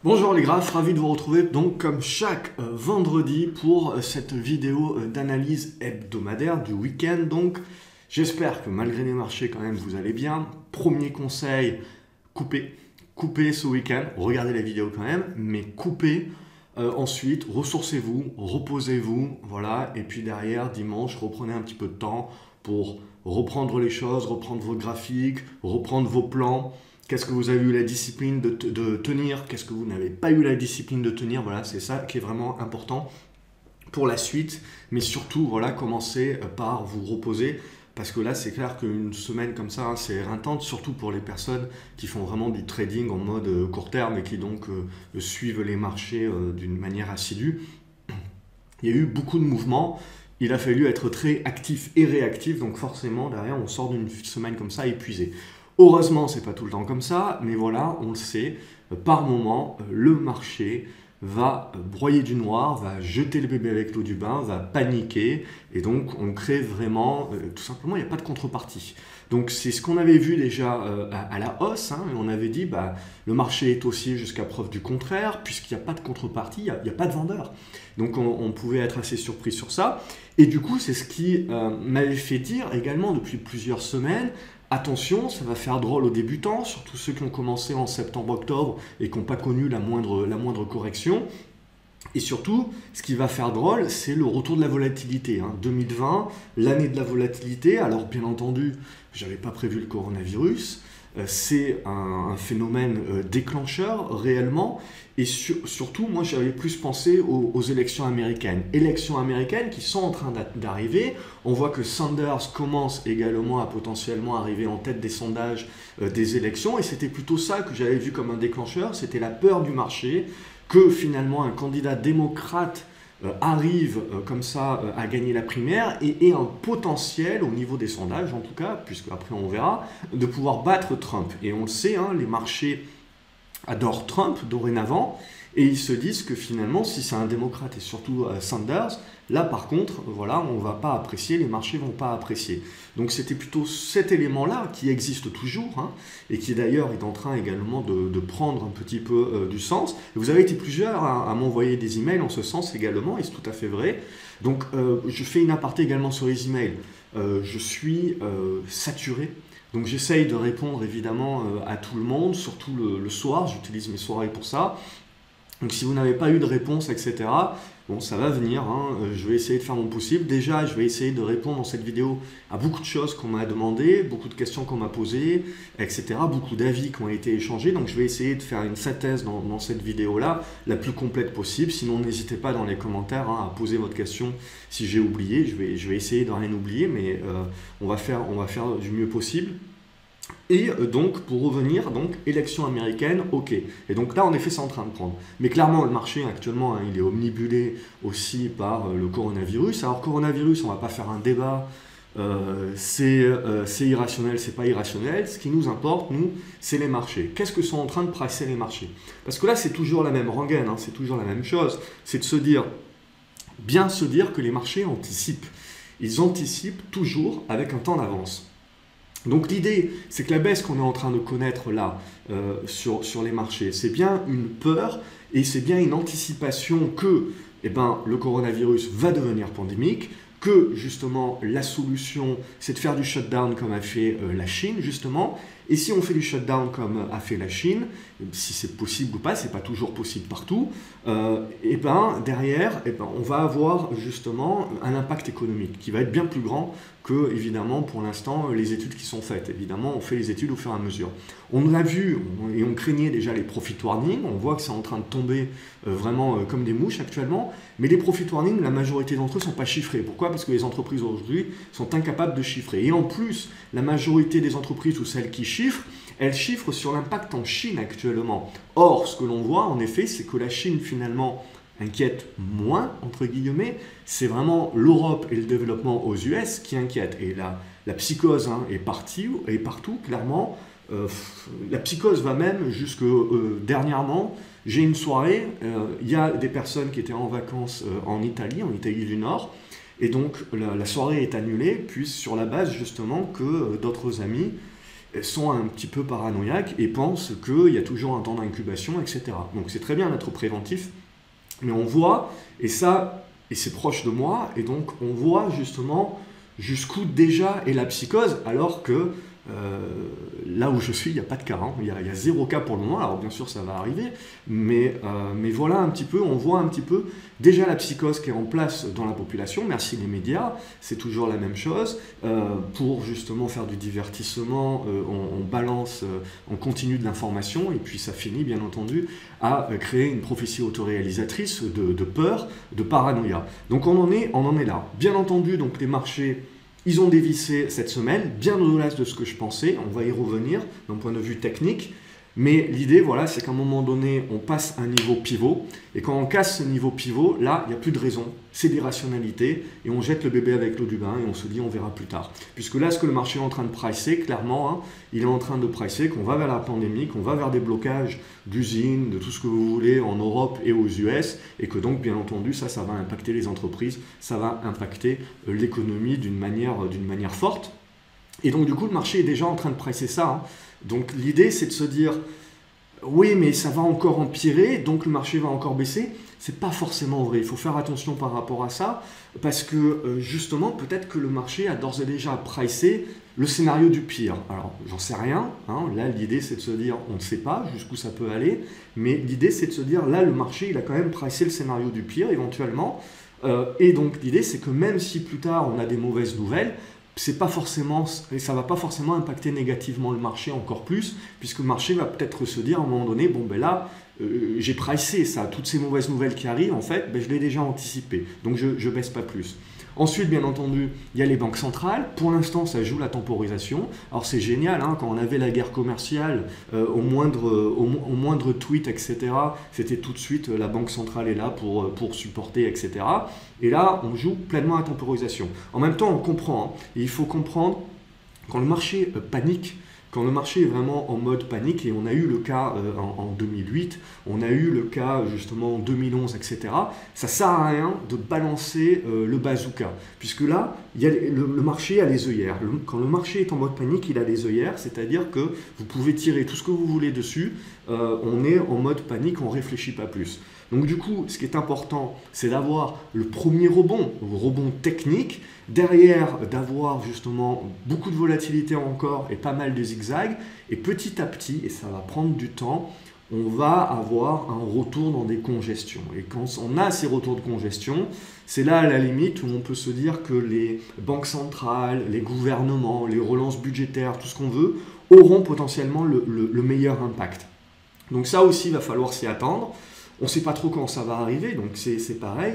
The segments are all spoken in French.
Bonjour les graphes, ravi de vous retrouver donc comme chaque vendredi pour cette vidéo d'analyse hebdomadaire du week-end. Donc j'espère que malgré les marchés quand même vous allez bien. Premier conseil, coupez ce week-end, regardez la vidéo quand même, mais coupez. Ensuite, ressourcez-vous, reposez-vous, voilà, et puis derrière, dimanche, reprenez un petit peu de temps pour reprendre les choses, reprendre vos graphiques, reprendre vos plans. Qu'est-ce que vous avez eu la discipline de tenir? Qu'est-ce que vous n'avez pas eu la discipline de tenir? Voilà, c'est ça qui est vraiment important pour la suite. Mais surtout, voilà, commencez par vous reposer. Parce que là, c'est clair qu'une semaine comme ça, hein, c'est éreintante, surtout pour les personnes qui font vraiment du trading en mode court terme et qui donc suivent les marchés d'une manière assidue. Il y a eu beaucoup de mouvements. Il a fallu être très actif et réactif. Donc forcément, derrière, on sort d'une semaine comme ça épuisé. Heureusement, c'est pas tout le temps comme ça, mais voilà, on le sait, par moment, le marché va broyer du noir, va jeter le bébé avec l'eau du bain, va paniquer, et donc on crée vraiment, tout simplement, il n'y a pas de contrepartie. Donc c'est ce qu'on avait vu déjà à la hausse, hein, et on avait dit, bah, le marché est haussier jusqu'à preuve du contraire, puisqu'il n'y a pas de contrepartie, il n'y a pas de vendeur. Donc on pouvait être assez surpris sur ça, et du coup c'est ce qui m'avait fait dire également depuis plusieurs semaines, attention, ça va faire drôle aux débutants, surtout ceux qui ont commencé en septembre-octobre et qui n'ont pas connu la moindre correction. Et surtout, ce qui va faire drôle, c'est le retour de la volatilité. 2020, l'année de la volatilité. Alors bien entendu, je n'avais pas prévu le coronavirus. C'est un phénomène déclencheur réellement. Et surtout, moi j'avais plus pensé aux élections américaines. Élections américaines qui sont en train d'arriver. On voit que Sanders commence également à potentiellement arriver en tête des sondages des élections. Et c'était plutôt ça que j'avais vu comme un déclencheur. C'était la peur du marché que finalement un candidat démocrate arrive comme ça à gagner la primaire et ait un potentiel au niveau des sondages en tout cas, puisque après on verra, de pouvoir battre Trump. Et on le sait, hein, les marchés adorent Trump dorénavant, et ils se disent que finalement, si c'est un démocrate et surtout Sanders, là par contre, voilà, on ne va pas apprécier, les marchés ne vont pas apprécier. Donc c'était plutôt cet élément-là qui existe toujours, hein, et qui d'ailleurs est en train également de prendre un petit peu du sens. Et vous avez été plusieurs à m'envoyer des emails en ce sens également, et c'est tout à fait vrai. Donc je fais une aparté également sur les emails. Je suis saturé. Donc j'essaye de répondre évidemment à tout le monde, surtout le soir, j'utilise mes soirées pour ça. Donc si vous n'avez pas eu de réponse, etc., bon, ça va venir, hein. Je vais essayer de faire mon possible. Déjà, je vais essayer de répondre dans cette vidéo à beaucoup de choses qu'on m'a demandé, beaucoup de questions qu'on m'a posées, etc., beaucoup d'avis qui ont été échangés. Donc je vais essayer de faire une synthèse dans cette vidéo-là, la plus complète possible. Sinon, n'hésitez pas dans les commentaires à poser votre question si j'ai oublié. Je vais essayer de rien oublier, mais on va faire du mieux possible. Et donc, pour revenir, donc, élection américaine, ok. Et donc là, en effet, c'est en train de prendre. Mais clairement, le marché, actuellement, hein, il est omnibulé aussi par le coronavirus. Alors, coronavirus, on ne va pas faire un débat. C'est irrationnel, c'est pas irrationnel. Ce qui nous importe, nous, c'est les marchés. Qu'est-ce que sont en train de pricer les marchés? Parce que là, c'est toujours la même rengaine, hein, c'est toujours la même chose. C'est de bien se dire que les marchés anticipent. Ils anticipent toujours avec un temps d'avance. Donc l'idée, c'est que la baisse qu'on est en train de connaître là sur les marchés, c'est bien une peur et c'est bien une anticipation que le coronavirus va devenir pandémique, que justement la solution, c'est de faire du shutdown comme a fait la Chine justement. Et si on fait du shutdown comme a fait la Chine, si c'est possible ou pas, c'est pas toujours possible partout, derrière, on va avoir justement un impact économique qui va être bien plus grand que, évidemment, pour l'instant, les études qui sont faites. Évidemment, on fait les études au fur et à mesure. On a vu, et on craignait déjà les profit warnings, on voit que c'est en train de tomber vraiment comme des mouches actuellement, mais les profit warnings, la majorité d'entre eux ne sont pas chiffrés. Pourquoi? Parce que les entreprises aujourd'hui sont incapables de chiffrer. Et en plus, la majorité des entreprises ou celles qui chiffrent, elles chiffrent sur l'impact en Chine actuellement. Or, ce que l'on voit en effet, c'est que la Chine finalement inquiète moins, entre guillemets, c'est vraiment l'Europe et le développement aux US qui inquiètent. Et la psychose est partout, clairement. La psychose va même jusque dernièrement. J'ai une soirée, il y a des personnes qui étaient en vacances en Italie du Nord, et donc la soirée est annulée, puis sur la base justement que d'autres amis sont un petit peu paranoïaques et pensent qu'il y a toujours un temps d'incubation, etc. Donc c'est très bien d'être préventif, mais on voit, et c'est proche de moi, et donc on voit justement jusqu'où déjà est la psychose, alors que là où je suis, il n'y a pas de cas, hein. Il y a 0 cas pour le moment, alors bien sûr ça va arriver, mais voilà un petit peu, on voit un petit peu déjà la psychose qui est en place dans la population, merci les médias, c'est toujours la même chose, pour justement faire du divertissement, on balance, on continue de l'information, et puis ça finit bien entendu à créer une prophétie autoréalisatrice de peur, de paranoïa. Donc on en est là. Bien entendu, donc les marchés, ils ont dévissé cette semaine, bien au-delà de ce que je pensais, on va y revenir d'un point de vue technique, mais l'idée, voilà, c'est qu'à un moment donné, on passe un niveau pivot, et quand on casse ce niveau pivot, là, il n'y a plus de raison, c'est d'irrationalité, et on jette le bébé avec l'eau du bain, et on se dit, on verra plus tard. Puisque là, ce que le marché est en train de pricer, clairement, hein, il est en train de pricer qu'on va vers la pandémie, qu'on va vers des blocages d'usines, de tout ce que vous voulez, en Europe et aux US, et que donc, bien entendu, ça va impacter les entreprises, ça va impacter l'économie d'une manière forte. Et donc, du coup, le marché est déjà en train de pricer ça, hein. Donc l'idée, c'est de se dire, oui, mais ça va encore empirer, donc le marché va encore baisser. C'est pas forcément vrai. Il faut faire attention par rapport à ça, parce que justement, peut-être que le marché a d'ores et déjà pricé le scénario du pire. Alors, j'en sais rien, hein. Là, l'idée, c'est de se dire, on ne sait pas jusqu'où ça peut aller, mais l'idée, c'est de se dire, là, le marché, il a quand même pricé le scénario du pire, éventuellement. Et donc, l'idée, c'est que même si plus tard, on a des mauvaises nouvelles, ça ne va pas forcément impacter négativement le marché encore plus, puisque le marché va peut-être se dire à un moment donné, bon ben là, j'ai pricé ça, toutes ces mauvaises nouvelles qui arrivent, en fait, ben, je l'ai déjà anticipé, donc je ne baisse pas plus. Ensuite, bien entendu, il y a les banques centrales. Pour l'instant, ça joue la temporisation. Alors c'est génial, hein, quand on avait la guerre commerciale, au moindre tweet, etc., c'était tout de suite la banque centrale est là pour supporter, etc. Et là, on joue pleinement à la temporisation. En même temps, on comprend, hein, et il faut comprendre, quand le marché panique, quand le marché est vraiment en mode panique, et on a eu le cas en 2008, on a eu le cas justement en 2011, etc., ça ne sert à rien de balancer le bazooka, puisque là, le marché a les œillères. Quand le marché est en mode panique, il a les œillères, c'est-à-dire que vous pouvez tirer tout ce que vous voulez dessus, on est en mode panique, on ne réfléchit pas plus. Donc du coup, ce qui est important, c'est d'avoir le premier rebond technique, derrière d'avoir justement beaucoup de volatilité encore et pas mal de zigzags, et petit à petit, et ça va prendre du temps, on va avoir un retour dans des congestions. Et quand on a ces retours de congestion, c'est là à la limite où on peut se dire que les banques centrales, les gouvernements, les relances budgétaires, tout ce qu'on veut, auront potentiellement le meilleur impact. Donc ça aussi, il va falloir s'y attendre. On ne sait pas trop quand ça va arriver, donc c'est pareil,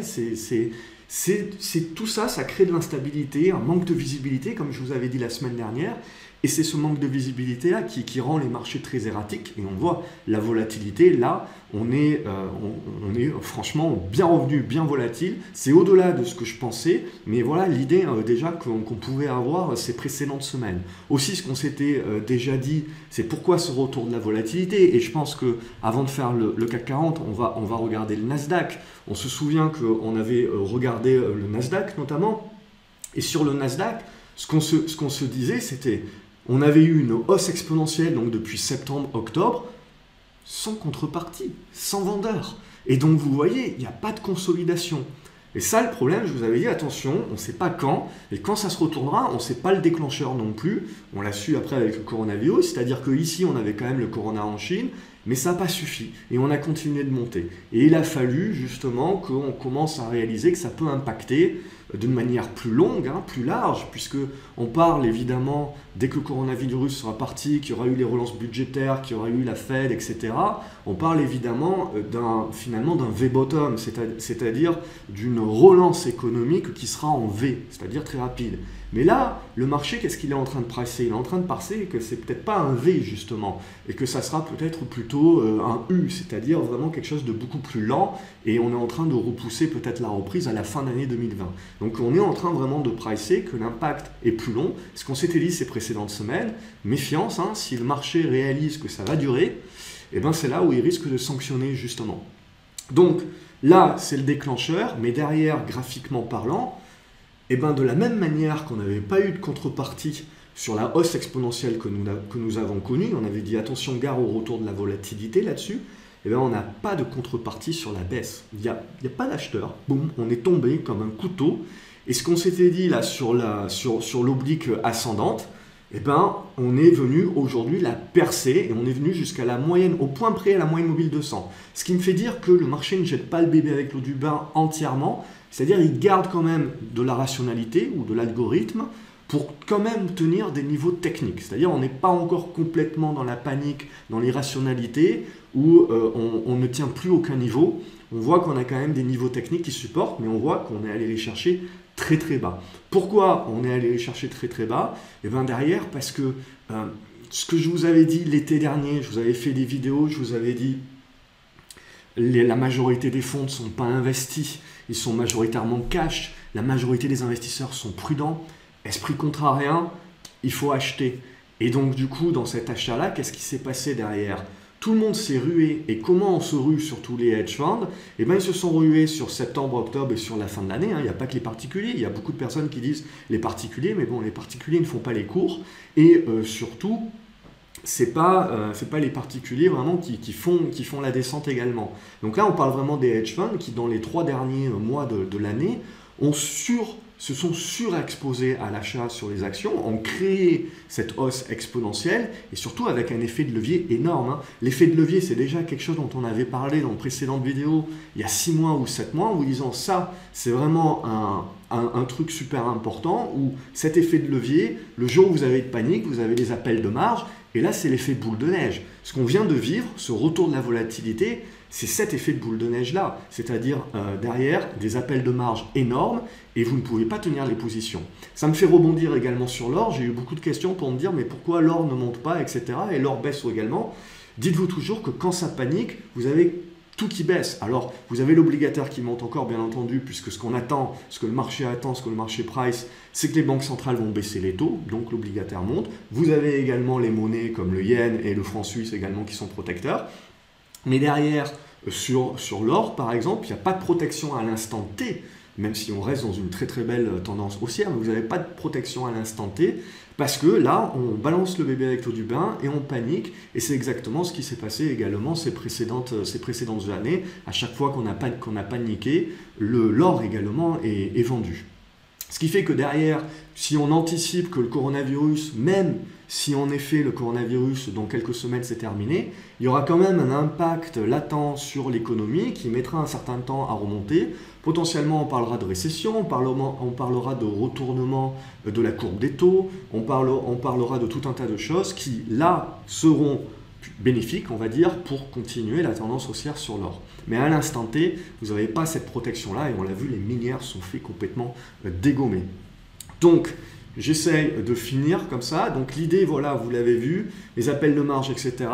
tout ça, ça crée de l'instabilité, un manque de visibilité, comme je vous avais dit la semaine dernière, et c'est ce manque de visibilité-là qui rend les marchés très erratiques, et on voit la volatilité, là, on est franchement bien revenu, bien volatile, c'est au-delà de ce que je pensais, mais voilà l'idée déjà qu'on pouvait avoir ces précédentes semaines. Aussi, ce qu'on s'était déjà dit, c'est pourquoi ce retour de la volatilité, et je pense que avant de faire le CAC 40, on va regarder le Nasdaq. On se souvient qu'on avait regardé le Nasdaq notamment, et sur le Nasdaq, ce qu'on se disait, c'était, on avait eu une hausse exponentielle donc depuis septembre-octobre, sans contrepartie, sans vendeur. Et donc vous voyez, il n'y a pas de consolidation. Et ça, le problème, je vous avais dit, attention, on ne sait pas quand, et quand ça se retournera, on ne sait pas le déclencheur non plus. On l'a su après avec le coronavirus, c'est-à-dire qu'ici, on avait quand même le corona en Chine, mais ça n'a pas suffi, et on a continué de monter. Et il a fallu justement qu'on commence à réaliser que ça peut impacter d'une manière plus longue, hein, plus large, puisque on parle évidemment, dès que le coronavirus sera parti, qu'il y aura eu les relances budgétaires, qu'il y aura eu la Fed, etc., on parle évidemment finalement d'un V-bottom, c'est-à-dire d'une relance économique qui sera en V, c'est-à-dire très rapide. Mais là, le marché, qu'est-ce qu'il est en train de pricer? Il est en train de pricer que c'est peut-être pas un V justement, et que ça sera peut-être plutôt un U, c'est-à-dire vraiment quelque chose de beaucoup plus lent, et on est en train de repousser peut-être la reprise à la fin d'année 2020. Donc on est en train vraiment de pricer que l'impact est plus long. Ce qu'on s'était dit ces précédentes semaines, méfiance, hein, si le marché réalise que ça va durer, eh ben c'est là où il risque de sanctionner justement. Donc là, c'est le déclencheur, mais derrière, graphiquement parlant, et ben de la même manière qu'on n'avait pas eu de contrepartie sur la hausse exponentielle que nous avons connue. On avait dit attention, gare au retour de la volatilité là-dessus. Eh bien, on n'a pas de contrepartie sur la baisse. Il n'y a pas d'acheteur. Boum, on est tombé comme un couteau. Et ce qu'on s'était dit là sur l'oblique ascendante, eh ben, on est venu aujourd'hui la percer et on est venu jusqu'à la moyenne, au point près à la moyenne mobile 200. Ce qui me fait dire que le marché ne jette pas le bébé avec l'eau du bain entièrement, c'est-à-dire il garde quand même de la rationalité ou de l'algorithme pour quand même tenir des niveaux techniques. C'est-à-dire on n'est pas encore complètement dans la panique, dans l'irrationalité, où on ne tient plus aucun niveau. On voit qu'on a quand même des niveaux techniques qui supportent, mais on voit qu'on est allé les chercher très très bas. Pourquoi on est allé les chercher très très bas? Et bien derrière, parce que ce que je vous avais dit l'été dernier, je vous avais fait des vidéos, je vous avais dit la majorité des fonds ne sont pas investis, ils sont majoritairement cash, la majorité des investisseurs sont prudents, esprit contrarien, il faut acheter. Et donc du coup, dans cet achat-là, qu'est-ce qui s'est passé derrière? Tout le monde s'est rué. Et comment on se rue sur tous les hedge funds? Eh bien, ils se sont rués sur septembre, octobre et sur la fin de l'année. Il n'y a pas que les particuliers. Il y a beaucoup de personnes qui disent les particuliers, mais bon, les particuliers ne font pas les cours. Et surtout, c'est pas les particuliers vraiment qui font la descente également. Donc là, on parle vraiment des hedge funds qui, dans les 3 derniers mois de l'année, se sont surexposés à l'achat sur les actions, ont créé cette hausse exponentielle et surtout avec un effet de levier énorme. L'effet de levier, c'est déjà quelque chose dont on avait parlé dans de précédentes vidéos il y a 6 mois ou 7 mois en vous disant ça, c'est vraiment un truc super important où cet effet de levier, le jour où vous avez de panique, vous avez des appels de marge et là, c'est l'effet boule de neige. Ce qu'on vient de vivre, ce retour de la volatilité, c'est cet effet de boule de neige-là, c'est-à-dire derrière des appels de marge énormes et vous ne pouvez pas tenir les positions. Ça me fait rebondir également sur l'or. J'ai eu beaucoup de questions pour me dire mais pourquoi l'or ne monte pas, etc. Et l'or baisse également. Dites-vous toujours que quand ça panique, vous avez tout qui baisse. Alors, vous avez l'obligataire qui monte encore, bien entendu, puisque ce qu'on attend, ce que le marché attend, ce que le marché price, c'est que les banques centrales vont baisser les taux, donc l'obligataire monte. Vous avez également les monnaies comme le yen et le franc suisse également qui sont protecteurs. Mais derrière, sur l'or, par exemple, il n'y a pas de protection à l'instant T, même si on reste dans une très très belle tendance haussière, mais vous n'avez pas de protection à l'instant T, parce que là, on balance le bébé avec l'eau du bain et on panique, et c'est exactement ce qui s'est passé également ces précédentes années. À chaque fois qu'on a paniqué, l'or également est vendu. Ce qui fait que derrière, si on anticipe que le coronavirus, même si en effet le coronavirus dans quelques semaines c'est terminé, il y aura quand même un impact latent sur l'économie qui mettra un certain temps à remonter. Potentiellement, on parlera de récession, on parlera de retournement de la courbe des taux, on parlera de tout un tas de choses qui, là, seront bénéfiques, on va dire, pour continuer la tendance haussière sur l'or. Mais à l'instant T, vous n'avez pas cette protection-là, et on l'a vu, les minières sont fait complètement dégommer. Donc, j'essaye de finir comme ça. Donc, l'idée, voilà, vous l'avez vu, les appels de marge, etc.,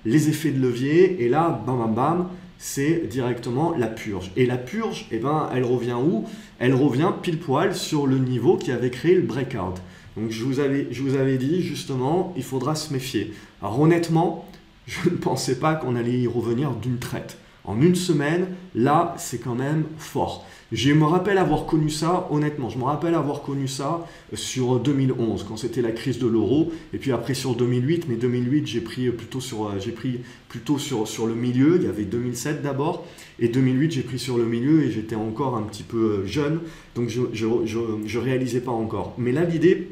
les effets de levier, et là, bam, bam, bam, c'est directement la purge. Et la purge, eh ben, elle revient où? Elle revient pile poil sur le niveau qui avait créé le breakout. Donc, je vous avais dit, justement, il faudra se méfier. Alors, honnêtement, je ne pensais pas qu'on allait y revenir d'une traite. En une semaine, là, c'est quand même fort. Je me rappelle avoir connu ça, honnêtement, je me rappelle avoir connu ça sur 2011, quand c'était la crise de l'euro, et puis après sur 2008, mais 2008, j'ai pris plutôt sur le milieu, il y avait 2007 d'abord, et 2008, j'ai pris sur le milieu, et j'étais encore un petit peu jeune, donc je réalisais pas encore. Mais là, l'idée,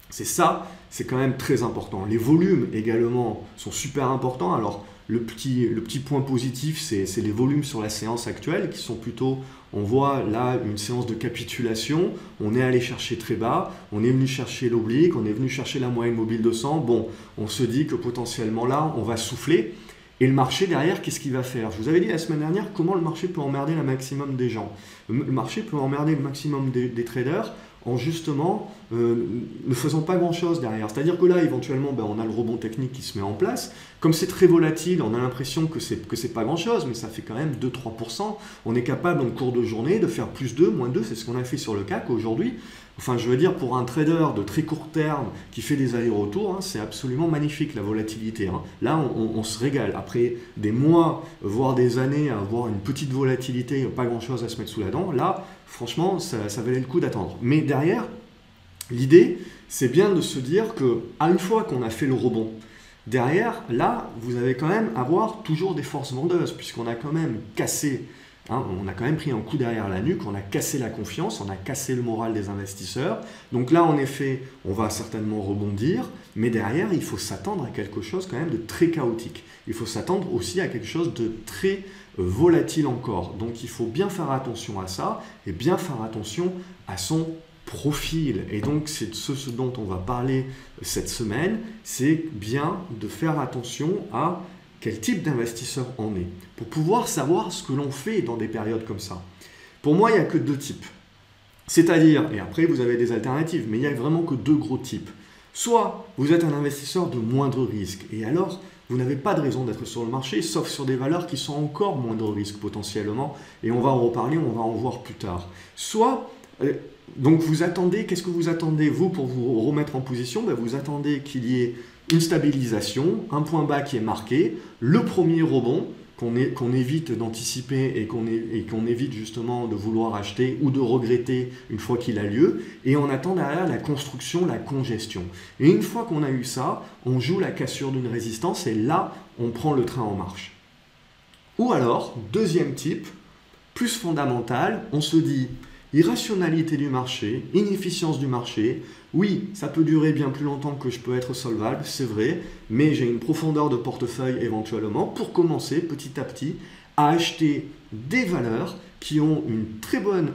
c'est ça, c'est quand même très important. Les volumes également sont super importants. Alors, le petit point positif, c'est les volumes sur la séance actuelle qui sont plutôt, on voit là une séance de capitulation. On est allé chercher très bas, on est venu chercher l'oblique, on est venu chercher la moyenne mobile 200. Bon, on se dit que potentiellement là, on va souffler. Et le marché derrière, qu'est-ce qu'il va faire? Je vous avais dit la semaine dernière comment le marché peut emmerder le maximum des gens. Le marché peut emmerder le maximum des traders en justement ne faisant pas grand-chose derrière. C'est-à-dire que là, éventuellement, on a le rebond technique qui se met en place. Comme c'est très volatile, on a l'impression que c'est pas grand-chose, mais ça fait quand même 2-3%. On est capable, en cours de journée, de faire plus 2, moins 2. C'est ce qu'on a fait sur le CAC aujourd'hui. Enfin, je veux dire, pour un trader de très court terme qui fait des allers-retours, c'est absolument magnifique la volatilité. Là, on se régale. Après des mois, voire des années à avoir une petite volatilité, pas grand-chose à se mettre sous la dent, là, franchement, ça valait le coup d'attendre. Mais derrière, L'idée, c'est bien de se dire qu'à une fois qu'on a fait le rebond, derrière, là, vous allez quand même avoir toujours des forces vendeuses, puisqu'on a quand même cassé, hein, on a quand même pris un coup derrière la nuque, on a cassé la confiance, on a cassé le moral des investisseurs. Donc là, en effet, on va certainement rebondir, mais derrière, il faut s'attendre à quelque chose quand même de très chaotique. Il faut s'attendre aussi à quelque chose de très volatile encore. Donc il faut bien faire attention à ça, et bien faire attention à son profil. Et donc, c'est ce dont on va parler cette semaine, c'est bien de faire attention à quel type d'investisseur on est, pour pouvoir savoir ce que l'on fait dans des périodes comme ça. Pour moi, il n'y a que deux types. C'est-à-dire, et après vous avez des alternatives, mais il n'y a vraiment que deux gros types. Soit vous êtes un investisseur de moindre risque, et alors vous n'avez pas de raison d'être sur le marché, sauf sur des valeurs qui sont encore moindre risque potentiellement, et on va en reparler, on va en voir plus tard. Soit donc vous attendez, qu'est-ce que vous attendez vous pour vous remettre en position? Vous attendez qu'il y ait une stabilisation, un point bas qui est marqué, le premier rebond qu'on évite d'anticiper et qu'on évite justement de vouloir acheter ou de regretter une fois qu'il a lieu, et on attend derrière la construction, la congestion. Et une fois qu'on a eu ça, on joue la cassure d'une résistance et là, on prend le train en marche. Ou alors, deuxième type, plus fondamental, on se dit irrationalité du marché, inefficience du marché. Oui, ça peut durer bien plus longtemps que je peux être solvable, c'est vrai, mais j'ai une profondeur de portefeuille éventuellement pour commencer petit à petit à acheter des valeurs qui ont une très bonne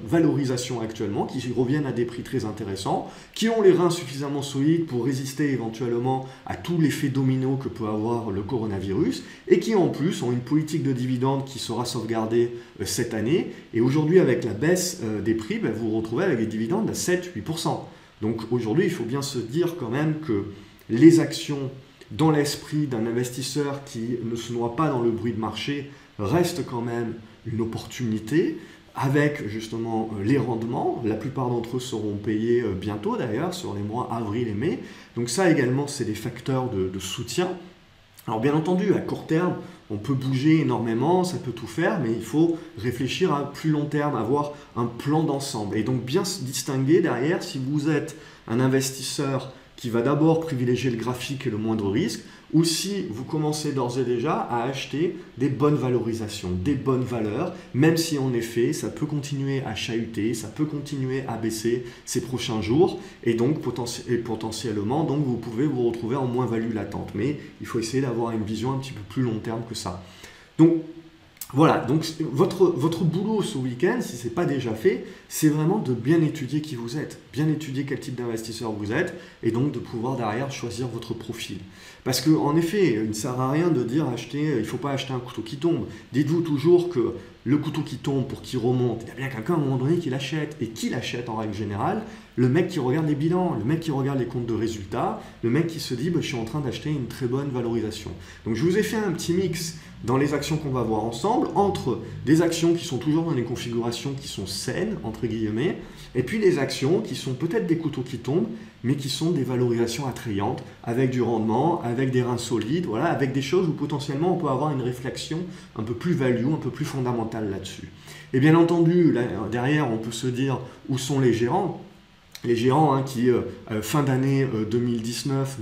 valorisation actuellement, qui reviennent à des prix très intéressants, qui ont les reins suffisamment solides pour résister éventuellement à tout l'effet domino que peut avoir le coronavirus, et qui en plus ont une politique de dividendes qui sera sauvegardée cette année. Et aujourd'hui, avec la baisse des prix, vous vous retrouvez avec des dividendes à 7-8%. Donc aujourd'hui, il faut bien se dire quand même que les actions dans l'esprit d'un investisseur qui ne se noie pas dans le bruit de marché restent quand même une opportunité avec justement les rendements. La plupart d'entre eux seront payés bientôt d'ailleurs, sur les mois avril et mai. Donc ça également, c'est des facteurs de soutien. Alors bien entendu, à court terme, on peut bouger énormément, ça peut tout faire, mais il faut réfléchir à plus long terme, avoir un plan d'ensemble. Et donc bien se distinguer derrière, si vous êtes un investisseur qui va d'abord privilégier le graphique et le moindre risque, ou si vous commencez d'ores et déjà à acheter des bonnes valorisations, des bonnes valeurs, même si en effet ça peut continuer à chahuter, ça peut continuer à baisser ces prochains jours, et donc potentiellement donc vous pouvez vous retrouver en moins-value latente. Mais il faut essayer d'avoir une vision un petit peu plus long terme que ça. Donc voilà, donc votre boulot ce week-end, si ce n'est pas déjà fait, c'est vraiment de bien étudier qui vous êtes, bien étudier quel type d'investisseur vous êtes, et donc de pouvoir derrière choisir votre profil. Parce qu'en effet, il ne sert à rien de dire il ne faut pas acheter un couteau qui tombe. Dites-vous toujours que le couteau qui tombe pour qu'il remonte, il y a bien quelqu'un à un moment donné qui l'achète. Et qui l'achète en règle générale? Le mec qui regarde les bilans, le mec qui regarde les comptes de résultats, le mec qui se dit je suis en train d'acheter une très bonne valorisation. Donc je vous ai fait un petit mix dans les actions qu'on va voir ensemble, entre des actions qui sont toujours dans des configurations qui sont saines, entre guillemets, et puis des actions qui sont peut-être des couteaux qui tombent, mais qui sont des valorisations attrayantes, avec du rendement, avec des reins solides, voilà, avec des choses où potentiellement on peut avoir une réflexion un peu plus value, un peu plus fondamentale là-dessus. Et bien entendu, là, derrière, on peut se dire où sont les gérants. Les gérants qui, fin d'année 2019,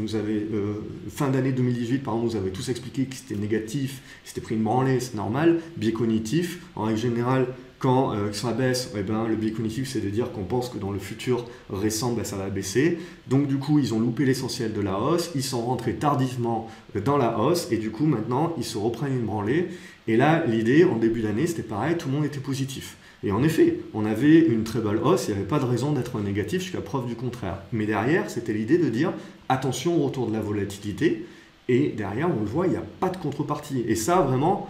fin d'année 2018, pardon, nous avaient tous expliqué que c'était négatif, c'était pris une branlée, c'est normal. Biais cognitif, en règle générale, quand ça baisse, le biais cognitif, c'est de dire qu'on pense que dans le futur récent, ça va baisser. Donc du coup, ils ont loupé l'essentiel de la hausse, ils sont rentrés tardivement dans la hausse, et du coup, maintenant, ils se reprennent une branlée. Et là, l'idée, en début d'année, c'était pareil, tout le monde était positif. Et en effet, on avait une très belle hausse, il n'y avait pas de raison d'être négatif jusqu'à preuve du contraire. Mais derrière, c'était l'idée de dire attention au retour de la volatilité, et derrière, on le voit, il n'y a pas de contrepartie. Et ça, vraiment,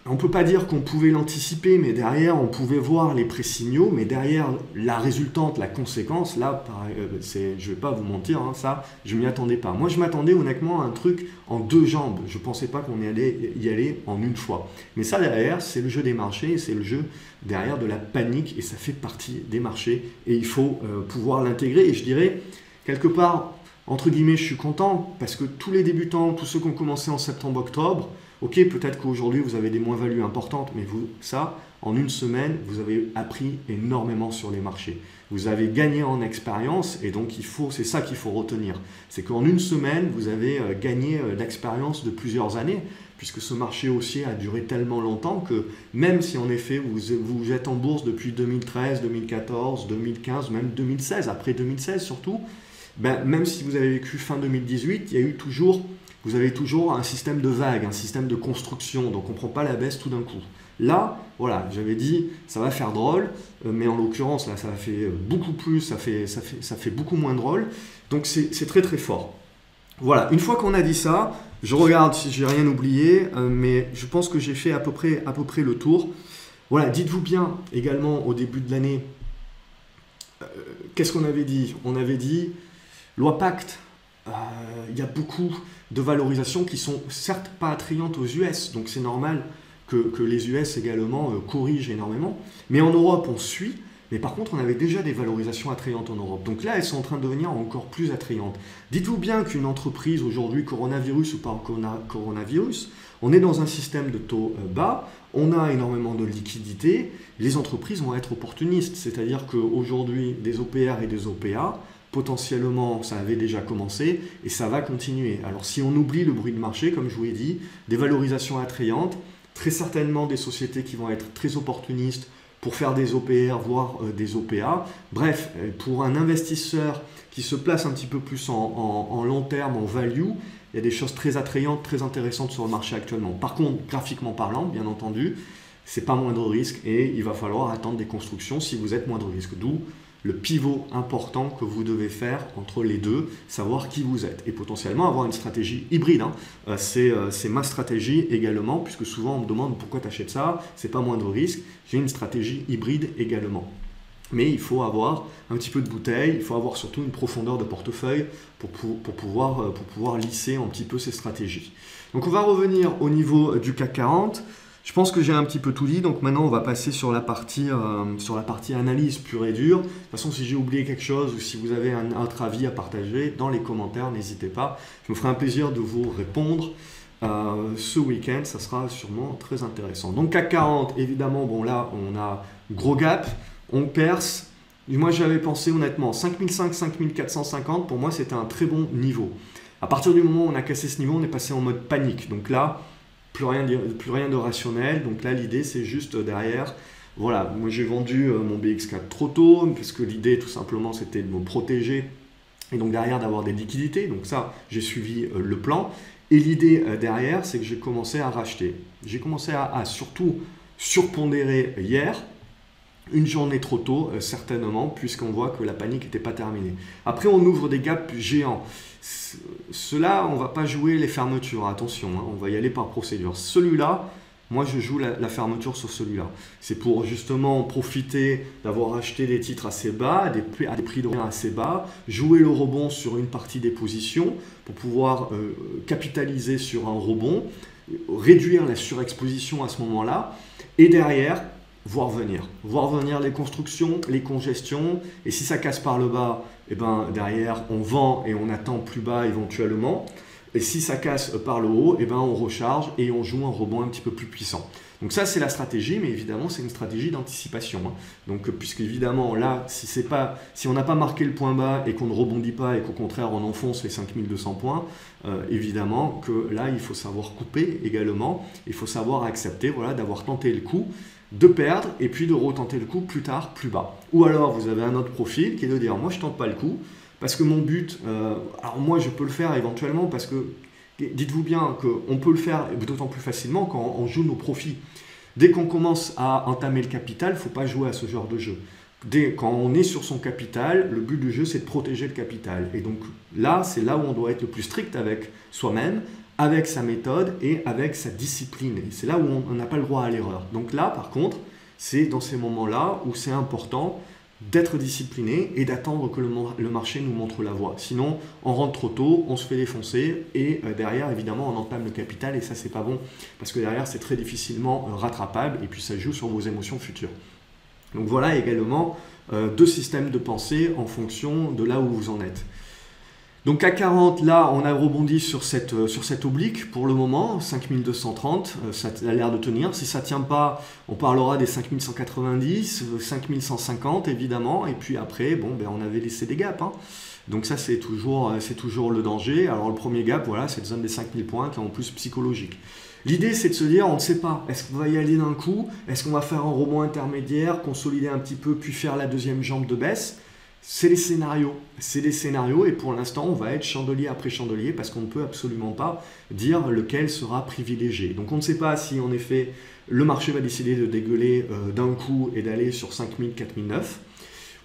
on ne peut pas dire qu'on pouvait l'anticiper, mais derrière, on pouvait voir les pré-signaux, mais derrière, la résultante, la conséquence, là, je ne vais pas vous mentir, ça, je ne m'y attendais pas. Moi, je m'attendais honnêtement à un truc en deux jambes. Je ne pensais pas qu'on allait y aller en une fois. Mais ça, derrière, c'est le jeu des marchés, c'est le jeu derrière de la panique, et ça fait partie des marchés, et il faut pouvoir l'intégrer. Et je dirais, quelque part, entre guillemets, je suis content, parce que tous les débutants, tous ceux qui ont commencé en septembre-octobre, ok, peut-être qu'aujourd'hui vous avez des moins-values importantes, mais vous, ça, en une semaine, vous avez appris énormément sur les marchés. vous avez gagné en expérience et donc c'est ça qu'il faut retenir. C'est qu'en une semaine, vous avez gagné l'expérience de plusieurs années, puisque ce marché haussier a duré tellement longtemps que même si en effet vous êtes en bourse depuis 2013, 2014, 2015, même 2016, après 2016 surtout, ben, même si vous avez vécu fin 2018, vous avez toujours un système de vagues, un système de construction, donc on ne prend pas la baisse tout d'un coup. Là, voilà, j'avais dit, ça va faire drôle, mais en l'occurrence, là, ça fait beaucoup plus, ça fait beaucoup moins drôle, donc c'est très très fort. Voilà, une fois qu'on a dit ça, je regarde si j'ai rien oublié, mais je pense que j'ai fait à peu près le tour. Voilà, dites-vous bien également au début de l'année, qu'est-ce qu'on avait dit? On avait dit, loi Pacte, il y a beaucoup de valorisations qui sont certes pas attrayantes aux US, donc c'est normal que les US également corrigent énormément, mais en Europe on suit. Mais par contre, on avait déjà des valorisations attrayantes en Europe. Donc là, elles sont en train de devenir encore plus attrayantes. Dites-vous bien qu'une entreprise, aujourd'hui, coronavirus ou pas coronavirus, on est dans un système de taux bas, on a énormément de liquidités, les entreprises vont être opportunistes. C'est-à-dire qu'aujourd'hui, des OPR et des OPA, potentiellement, ça avait déjà commencé et ça va continuer. Alors si on oublie le bruit de marché, comme je vous l'ai dit, des valorisations attrayantes, très certainement des sociétés qui vont être très opportunistes, pour faire des OPR, voire des OPA. Bref, pour un investisseur qui se place un petit peu plus en long terme, en value, il y a des choses très attrayantes, très intéressantes sur le marché actuellement. Par contre, graphiquement parlant, bien entendu, c'est pas moindre risque et il va falloir attendre des constructions si vous êtes moindre risque. D'où le pivot important que vous devez faire entre les deux, savoir qui vous êtes et potentiellement avoir une stratégie hybride. C'est ma stratégie également, puisque souvent on me demande pourquoi tu achètes ça, c'est pas moindre risque. J'ai une stratégie hybride également. Mais il faut avoir un petit peu de bouteille, il faut avoir surtout une profondeur de portefeuille pour pouvoir lisser un petit peu ces stratégies. Donc on va revenir au niveau du CAC 40. Je pense que j'ai un petit peu tout dit, donc maintenant on va passer sur la partie analyse pure et dure. De toute façon, si j'ai oublié quelque chose ou si vous avez un autre avis à partager, dans les commentaires, n'hésitez pas. Je me ferai un plaisir de vous répondre ce week-end, ça sera sûrement très intéressant. Donc CAC 40, évidemment, bon là on a gros gap, on perce. Moi j'avais pensé honnêtement 5500, 5450, pour moi c'était un très bon niveau. À partir du moment où on a cassé ce niveau, on est passé en mode panique. Donc là, plus rien de rationnel. Donc là, l'idée, c'est juste derrière. Voilà, moi j'ai vendu mon BX4 trop tôt, parce que l'idée, tout simplement, c'était de me protéger. Et donc derrière, d'avoir des liquidités. Donc ça, j'ai suivi le plan. Et l'idée derrière, c'est que j'ai commencé à racheter. J'ai commencé à surtout surpondérer hier. Une journée trop tôt, certainement, puisqu'on voit que la panique n'était pas terminée. Après, on ouvre des gaps géants. Cela, on ne va pas jouer les fermetures, attention, hein, on va y aller par procédure. Celui-là, moi je joue la fermeture sur celui-là. C'est pour justement profiter d'avoir acheté des titres assez bas, à des prix de revient assez bas, jouer le rebond sur une partie des positions pour pouvoir capitaliser sur un rebond, réduire la surexposition à ce moment-là, et derrière, voir venir les constructions, les congestions, et si ça casse par le bas, et ben derrière on vend et on attend plus bas éventuellement, et si ça casse par le haut, et ben on recharge et on joue un rebond un petit peu plus puissant. Donc ça c'est la stratégie, mais évidemment c'est une stratégie d'anticipation. Hein. Donc puisque évidemment là, si on n'a pas marqué le point bas et qu'on ne rebondit pas et qu'au contraire on enfonce les 5200 points, évidemment que là il faut savoir couper également, il faut savoir accepter voilà, d'avoir tenté le coup, de perdre et puis de retenter le coup plus tard, plus bas. Ou alors vous avez un autre profil qui est de dire moi je tente pas le coup parce que mon but, alors moi je peux le faire éventuellement parce que dites-vous bien qu'on peut le faire d'autant plus facilement quand on joue nos profits. Dès qu'on commence à entamer le capital, il ne faut pas jouer à ce genre de jeu. Quand on est sur son capital, le but du jeu c'est de protéger le capital. Et donc là, c'est là où on doit être le plus strict avec soi-même, avec sa méthode et avec sa discipline. Et c'est là où on n'a pas le droit à l'erreur. Donc là, par contre, c'est dans ces moments-là où c'est important d'être discipliné et d'attendre que le marché nous montre la voie. Sinon, on rentre trop tôt, on se fait défoncer et derrière, évidemment, on entame le capital et ça, c'est pas bon parce que derrière, c'est très difficilement rattrapable et puis ça joue sur vos émotions futures. Donc voilà également deux systèmes de pensée en fonction de là où vous en êtes. Donc CAC 40, là, on a rebondi sur cette oblique pour le moment, 5230, ça a l'air de tenir. Si ça ne tient pas, on parlera des 5190, 5150 évidemment, et puis après, bon, ben, on avait laissé des gaps. Hein. Donc ça, c'est toujours le danger. Alors le premier gap, voilà, cette zone des 5000 points qui est en plus psychologique. L'idée, c'est de se dire, on ne sait pas, est-ce qu'on va y aller d'un coup, est-ce qu'on va faire un rebond intermédiaire, consolider un petit peu, puis faire la deuxième jambe de baisse. C'est des scénarios et pour l'instant on va être chandelier après chandelier parce qu'on ne peut absolument pas dire lequel sera privilégié. Donc on ne sait pas si en effet le marché va décider de dégueuler d'un coup et d'aller sur 5000, 4009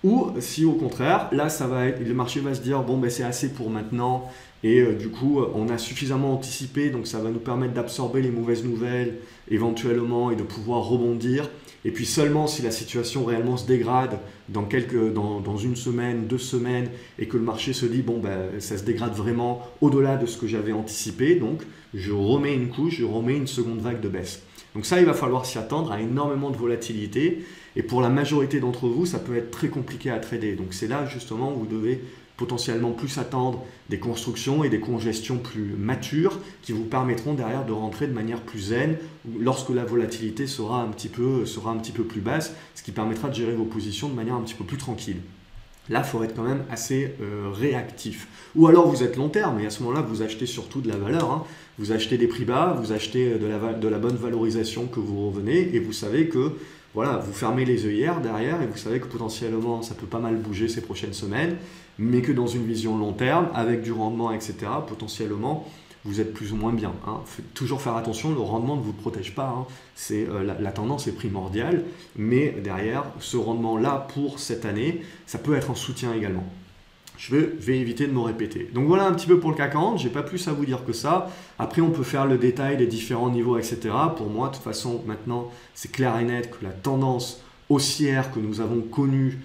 ou si au contraire là ça va être, le marché va se dire bon ben c'est assez pour maintenant et du coup on a suffisamment anticipé donc ça va nous permettre d'absorber les mauvaises nouvelles éventuellement et de pouvoir rebondir. Et puis seulement si la situation réellement se dégrade dans une semaine, 2 semaines, et que le marché se dit, bon, ben, ça se dégrade vraiment au-delà de ce que j'avais anticipé, donc je remets une couche, je remets une seconde vague de baisse. Donc ça, il va falloir s'y attendre à énormément de volatilité, et pour la majorité d'entre vous, ça peut être très compliqué à trader. Donc c'est là justement où vous devez potentiellement plus attendre des constructions et des congestions plus matures qui vous permettront derrière de rentrer de manière plus zen lorsque la volatilité sera un petit peu plus basse, ce qui permettra de gérer vos positions de manière un petit peu plus tranquille. Là, il faut être quand même assez réactif. Ou alors vous êtes long terme et à ce moment-là, vous achetez surtout de la valeur. Hein. Vous achetez des prix bas, vous achetez de la bonne valorisation que vous revenez et vous savez que voilà, vous fermez les œillères derrière et vous savez que potentiellement ça peut pas mal bouger ces prochaines semaines, mais que dans une vision long terme, avec du rendement, etc., potentiellement, vous êtes plus ou moins bien. Hein. Toujours faire attention, le rendement ne vous protège pas. Hein. La tendance est primordiale, mais derrière, ce rendement-là pour cette année, ça peut être un soutien également. Je vais éviter de me répéter. Donc voilà un petit peu pour le CAC 40, j'ai pas plus à vous dire que ça. Après on peut faire le détail des différents niveaux, etc. Pour moi, de toute façon, maintenant, c'est clair et net que la tendance haussière que nous avons connue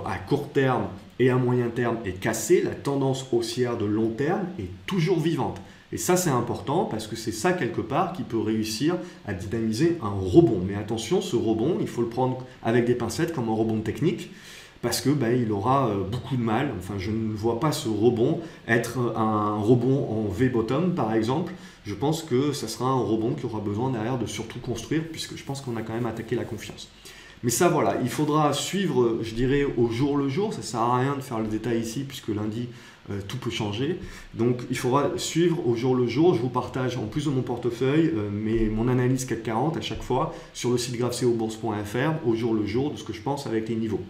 à court terme et à moyen terme est cassée. La tendance haussière de long terme est toujours vivante. Et ça, c'est important parce que c'est ça, quelque part, qui peut réussir à dynamiser un rebond. Mais attention, ce rebond, il faut le prendre avec des pincettes comme un rebond technique. Parce que il aura beaucoup de mal. Enfin, je ne vois pas ce rebond être un rebond en V-bottom, par exemple. Je pense que ça sera un rebond qui aura besoin derrière de surtout construire, puisque je pense qu'on a quand même attaqué la confiance. Mais ça, voilà, il faudra suivre, je dirais, au jour le jour. Ça ne sert à rien de faire le détail ici, puisque lundi, tout peut changer. Donc, il faudra suivre au jour le jour. Je vous partage, en plus de mon portefeuille, mon analyse CAC 40 à chaque fois sur le site graphcobourse.fr, au jour le jour, de ce que je pense avec les niveaux.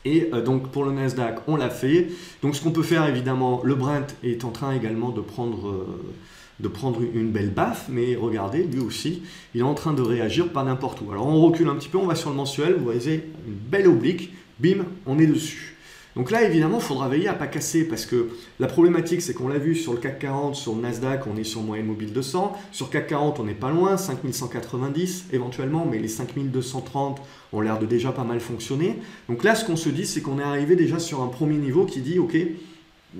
Et donc pour le Nasdaq, on l'a fait. Donc ce qu'on peut faire évidemment, le Brent est en train également de prendre une belle baffe, mais regardez, lui aussi, il est en train de réagir pas n'importe où. Alors on recule un petit peu, on va sur le mensuel, vous voyez une belle oblique, bim, on est dessus. Donc là, évidemment, il faudra veiller à ne pas casser parce que la problématique, c'est qu'on l'a vu sur le CAC 40, sur le Nasdaq, on est sur moyenne mobile 200. Sur CAC 40, on n'est pas loin, 5190 éventuellement, mais les 5230 ont l'air de déjà pas mal fonctionner. Donc là, ce qu'on se dit, c'est qu'on est arrivé déjà sur un premier niveau qui dit, OK,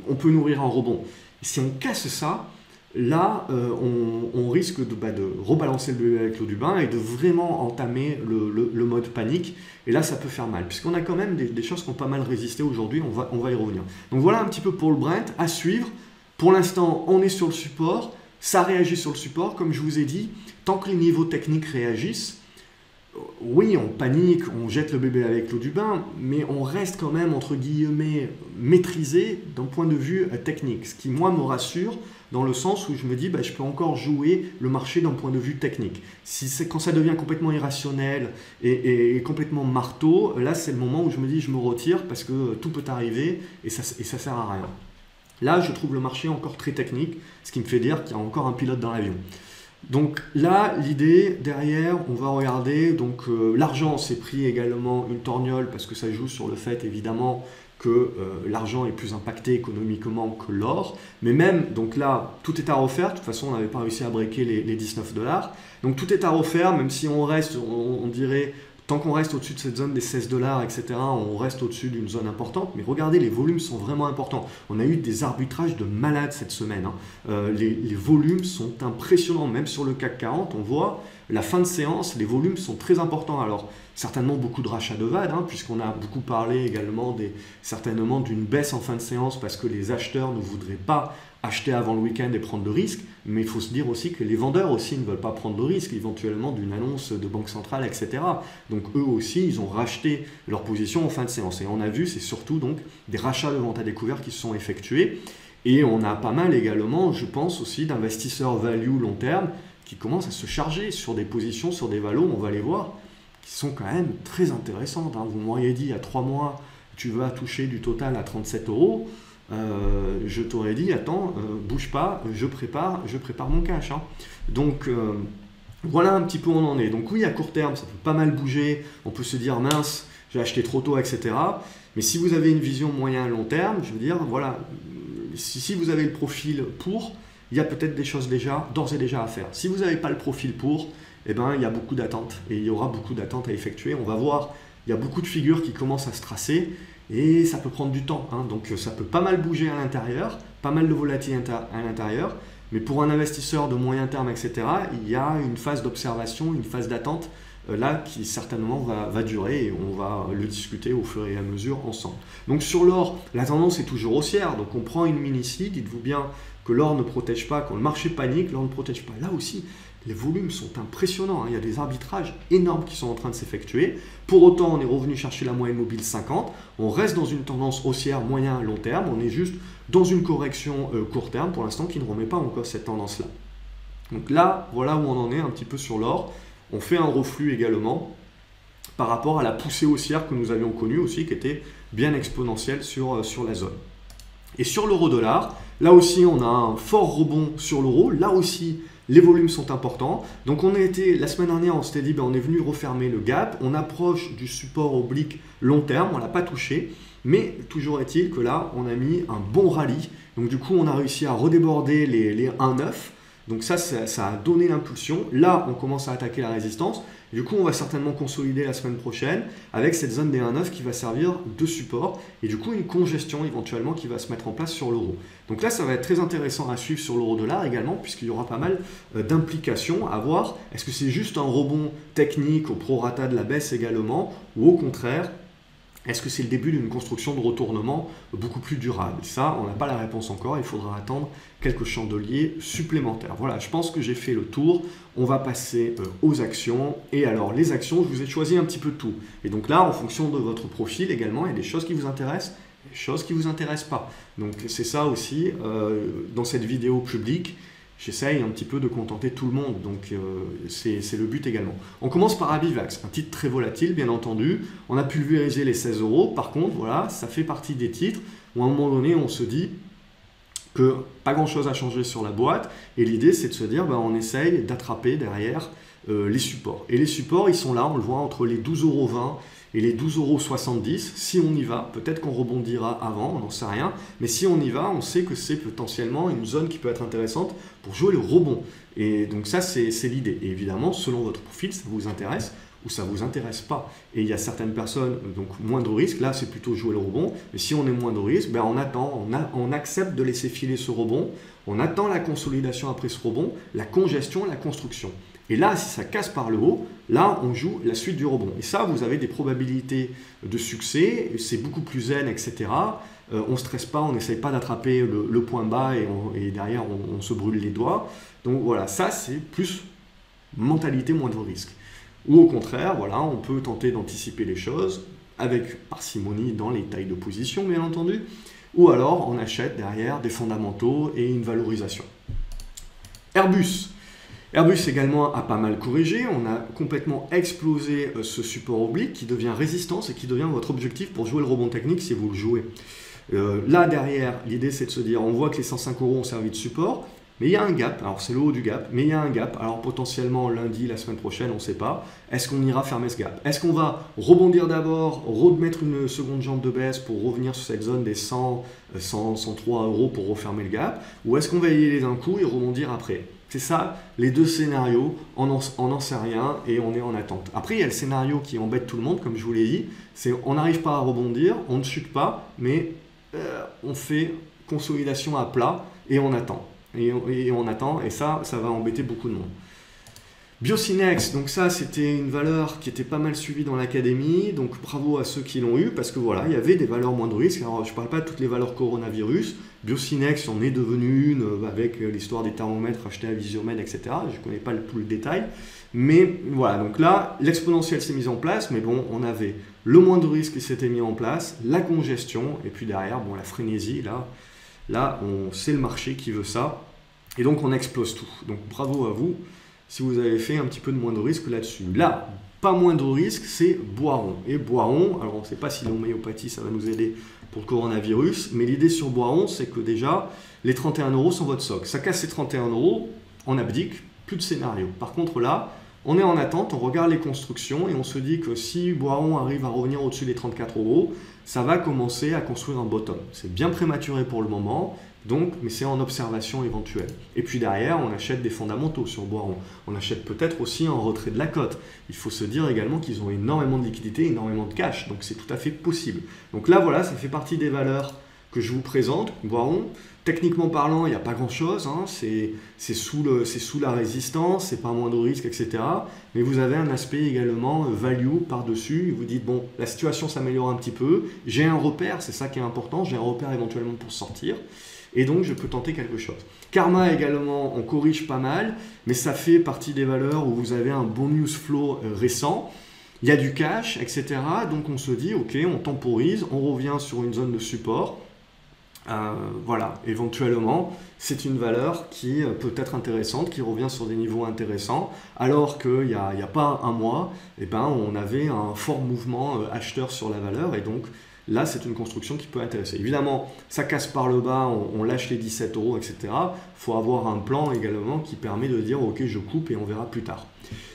on peut nourrir un rebond. Et si on casse ça, là, on risque de rebalancer le bébé avec l'eau du bain et de vraiment entamer le mode panique. Et là, ça peut faire mal, puisqu'on a quand même des choses qui ont pas mal résisté aujourd'hui. On va y revenir. Donc voilà un petit peu pour le Brent à suivre. Pour l'instant, on est sur le support. Ça réagit sur le support. Comme je vous ai dit, tant que les niveaux techniques réagissent, oui, on panique, on jette le bébé avec l'eau du bain, mais on reste quand même, entre guillemets, maîtrisé d'un point de vue technique. Ce qui, moi, me rassure dans le sens où je me dis, je peux encore jouer le marché d'un point de vue technique. Quand ça devient complètement irrationnel et complètement marteau, là, c'est le moment où je me dis, je me retire parce que tout peut arriver et ça sert à rien. Là, je trouve le marché encore très technique, ce qui me fait dire qu'il y a encore un pilote dans l'avion. Donc là, l'idée derrière, on va regarder, donc l'argent s'est pris également une torgnole parce que ça joue sur le fait évidemment que l'argent est plus impacté économiquement que l'or. Mais même, donc là, tout est à refaire. De toute façon, on n'avait pas réussi à breaker les 19 $. Donc tout est à refaire, même si on reste, on dirait, tant qu'on reste au-dessus de cette zone des 16 $, etc., on reste au-dessus d'une zone importante. Mais regardez, les volumes sont vraiment importants. On a eu des arbitrages de malades cette semaine. Les volumes sont impressionnants. Même sur le CAC 40, on voit la fin de séance, les volumes sont très importants. Alors, certainement beaucoup de rachats de VAD, puisqu'on a beaucoup parlé également certainement d'une baisse en fin de séance parce que les acheteurs ne voudraient pas acheter avant le week-end et prendre de risques. Mais il faut se dire aussi que les vendeurs aussi ne veulent pas prendre de risques, éventuellement d'une annonce de banque centrale, etc. Donc eux aussi, ils ont racheté leur position en fin de séance. Et on a vu, c'est surtout donc des rachats de vente à découvert qui se sont effectués. Et on a pas mal également, je pense aussi, d'investisseurs value long terme qui commencent à se charger sur des positions, sur des valos, on va les voir, qui sont quand même très intéressantes. Vous m'auriez dit il y a 3 mois, tu vas toucher du total à 37 €. Je t'aurais dit, attends, bouge pas, je prépare mon cash. Donc voilà un petit peu où on en est. Donc oui, à court terme, ça peut pas mal bouger. On peut se dire, mince, j'ai acheté trop tôt, etc. Mais si vous avez une vision moyen long terme, je veux dire, voilà, si vous avez le profil pour, il y a peut-être des choses d'ores et déjà à faire. Si vous n'avez pas le profil pour, eh ben, il y a beaucoup d'attentes et il y aura beaucoup d'attentes à effectuer. On va voir, il y a beaucoup de figures qui commencent à se tracer et ça peut prendre du temps. Donc ça peut pas mal bouger à l'intérieur, pas mal de volatilité à l'intérieur. Mais pour un investisseur de moyen terme, etc., il y a une phase d'observation, une phase d'attente là qui certainement va durer et on va le discuter au fur et à mesure ensemble. Donc sur l'or, la tendance est toujours haussière. Donc on prend une mine ici, dites-vous bien que l'or ne protège pas, quand le marché panique, l'or ne protège pas. Là aussi, les volumes sont impressionnants. Il y a des arbitrages énormes qui sont en train de s'effectuer. Pour autant, on est revenu chercher la moyenne mobile 50. On reste dans une tendance haussière moyen à long terme. On est juste dans une correction court terme pour l'instant qui ne remet pas encore cette tendance-là. Donc là, voilà où on en est un petit peu sur l'or. On fait un reflux également par rapport à la poussée haussière que nous avions connue aussi, qui était bien exponentielle sur la zone. Et sur l'euro-dollar, là aussi, on a un fort rebond sur l'euro. Là aussi, les volumes sont importants. Donc on a été, la semaine dernière, on s'était dit, on est venu refermer le gap. On approche du support oblique long terme, on ne l'a pas touché. Mais toujours est-il que là, on a mis un bon rallye. Donc du coup, on a réussi à redéborder les 1,9. Donc ça a donné l'impulsion. Là, on commence à attaquer la résistance. Du coup, on va certainement consolider la semaine prochaine avec cette zone des 1,9 qui va servir de support. Et du coup, une congestion éventuellement qui va se mettre en place sur l'euro. Donc là, ça va être très intéressant à suivre sur l'euro-dollar également, puisqu'il y aura pas mal d'implications à voir. Est-ce que c'est juste un rebond technique au prorata de la baisse également, ou au contraire, est-ce que c'est le début d'une construction de retournement beaucoup plus durable? Ça, on n'a pas la réponse encore, il faudra attendre quelques chandeliers supplémentaires. Voilà, je pense que j'ai fait le tour. On va passer aux actions. Et alors, les actions, je vous ai choisi un petit peu de tout. Et donc là, en fonction de votre profil également, il y a des choses qui vous intéressent, des choses qui ne vous intéressent pas. Donc c'est ça aussi, dans cette vidéo publique, j'essaye un petit peu de contenter tout le monde, donc c'est le but également. On commence par Abivax, un titre très volatile bien entendu. On a pulvérisé les 16 €. Par contre, voilà, ça fait partie des titres où à un moment donné, on se dit que pas grand chose a changé sur la boîte. Et l'idée, c'est de se dire, on essaye d'attraper derrière les supports. Et les supports, ils sont là, on le voit, entre les 12,20 € et les 12,70 €. Si on y va, peut-être qu'on rebondira avant, on n'en sait rien. Mais si on y va, on sait que c'est potentiellement une zone qui peut être intéressante pour jouer le rebond. Et donc ça, c'est l'idée. Et évidemment, selon votre profil, ça vous intéresse ou ça ne vous intéresse pas. Et il y a certaines personnes, donc moins de risque, là c'est plutôt jouer le rebond. Mais si on est moins de risque, on attend, on accepte de laisser filer ce rebond. On attend la consolidation après ce rebond, la congestion, la construction. Et là, si ça casse par le haut, là, on joue la suite du rebond. Et ça, vous avez des probabilités de succès, c'est beaucoup plus zen, etc. On ne stresse pas, on n'essaye pas d'attraper le point bas et derrière, on se brûle les doigts. Donc voilà, ça, c'est plus mentalité, moins de risque. Ou au contraire, voilà, on peut tenter d'anticiper les choses avec parcimonie dans les tailles de position, bien entendu. Ou alors, on achète derrière des fondamentaux et une valorisation. Airbus également a pas mal corrigé, on a complètement explosé ce support oblique qui devient résistance et qui devient votre objectif pour jouer le rebond technique si vous le jouez. Là derrière, l'idée c'est de se dire, on voit que les 105 € ont servi de support, mais il y a un gap, alors c'est le haut du gap, mais il y a un gap, alors potentiellement lundi, la semaine prochaine, on ne sait pas, est-ce qu'on ira fermer ce gap? Est-ce qu'on va rebondir d'abord, remettre une seconde jambe de baisse pour revenir sur cette zone des 103 € pour refermer le gap, ou est-ce qu'on va y aller d'un coup et rebondir après? C'est ça, les deux scénarios, on n'en sait rien et on est en attente. Après, il y a le scénario qui embête tout le monde, comme je vous l'ai dit, c'est on n'arrive pas à rebondir, on ne chute pas, mais on fait consolidation à plat et on attend. Et on attend, et ça va embêter beaucoup de monde. Biocinex, donc ça c'était une valeur qui était pas mal suivie dans l'académie, donc bravo à ceux qui l'ont eu, parce que voilà, il y avait des valeurs moins de risque. Alors je ne parle pas de toutes les valeurs coronavirus, Biocinex en est devenue une avec l'histoire des thermomètres achetés à Visiomède, etc. Je ne connais pas tout le détail, mais voilà, donc là l'exponentielle s'est mise en place, mais bon, on avait le moins de risque qui s'était mis en place, la congestion, et puis derrière, bon, la frénésie, là c'est le marché qui veut ça, et donc on explose tout. Donc bravo à vous si vous avez fait un petit peu de moins de risque là-dessus. Là, pas moins de risque, c'est Boiron. Et Boiron, alors on ne sait pas si l'homéopathie, ça va nous aider pour le coronavirus, mais l'idée sur Boiron, c'est que déjà, les 31 € sont votre socle. Ça casse les 31 €, on abdique, plus de scénario. Par contre là, on est en attente, on regarde les constructions et on se dit que si Boiron arrive à revenir au-dessus des 34 €, ça va commencer à construire un bottom. C'est bien prématuré pour le moment, donc, mais c'est en observation éventuelle. Et puis derrière, on achète des fondamentaux sur Boiron. On achète peut-être aussi un retrait de la cote. Il faut se dire également qu'ils ont énormément de liquidités, énormément de cash, donc c'est tout à fait possible. Donc là, voilà, ça fait partie des valeurs que je vous présente. Boiron, techniquement parlant, il n'y a pas grand-chose, hein. C'est sous la résistance, c'est pas moins de risque, etc. Mais vous avez un aspect également value par-dessus. Vous dites, bon, la situation s'améliore un petit peu, j'ai un repère, c'est ça qui est important, j'ai un repère éventuellement pour sortir. Et donc, je peux tenter quelque chose. Karma également, on corrige pas mal, mais ça fait partie des valeurs où vous avez un bon news flow récent. Il y a du cash, etc. Donc, on se dit, OK, on temporise, on revient sur une zone de support. Voilà, éventuellement, c'est une valeur qui peut être intéressante, qui revient sur des niveaux intéressants, alors qu'il n'y a pas un mois, eh ben, on avait un fort mouvement acheteur sur la valeur, et donc là, c'est une construction qui peut intéresser. Évidemment, ça casse par le bas, on lâche les 17 €, etc. Il faut avoir un plan également qui permet de dire « Ok, je coupe et on verra plus tard ».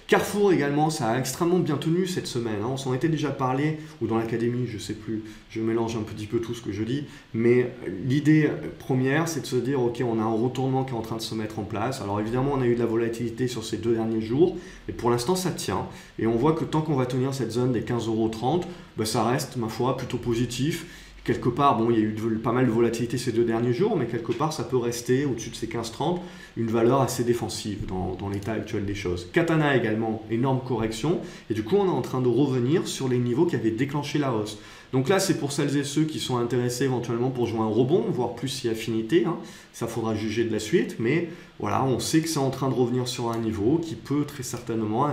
Carrefour également, ça a extrêmement bien tenu cette semaine. On s'en était déjà parlé, ou dans l'académie, je ne sais plus, je mélange un petit peu tout ce que je dis. Mais l'idée première, c'est de se dire, ok, on a un retournement qui est en train de se mettre en place. Alors évidemment, on a eu de la volatilité sur ces 2 derniers jours, et pour l'instant, ça tient. Et on voit que tant qu'on va tenir cette zone des 15,30 €, ça reste, ma foi, plutôt positif. Quelque part, bon, il y a eu pas mal de volatilité ces 2 derniers jours, mais quelque part, ça peut rester au-dessus de ces 15,30, une valeur assez défensive dans l'état actuel des choses. Katana également, énorme correction, et du coup, on est en train de revenir sur les niveaux qui avaient déclenché la hausse. Donc là, c'est pour celles et ceux qui sont intéressés éventuellement pour jouer un rebond, voire plus si affinité, hein. Ça faudra juger de la suite, mais voilà, on sait que c'est en train de revenir sur un niveau qui peut très certainement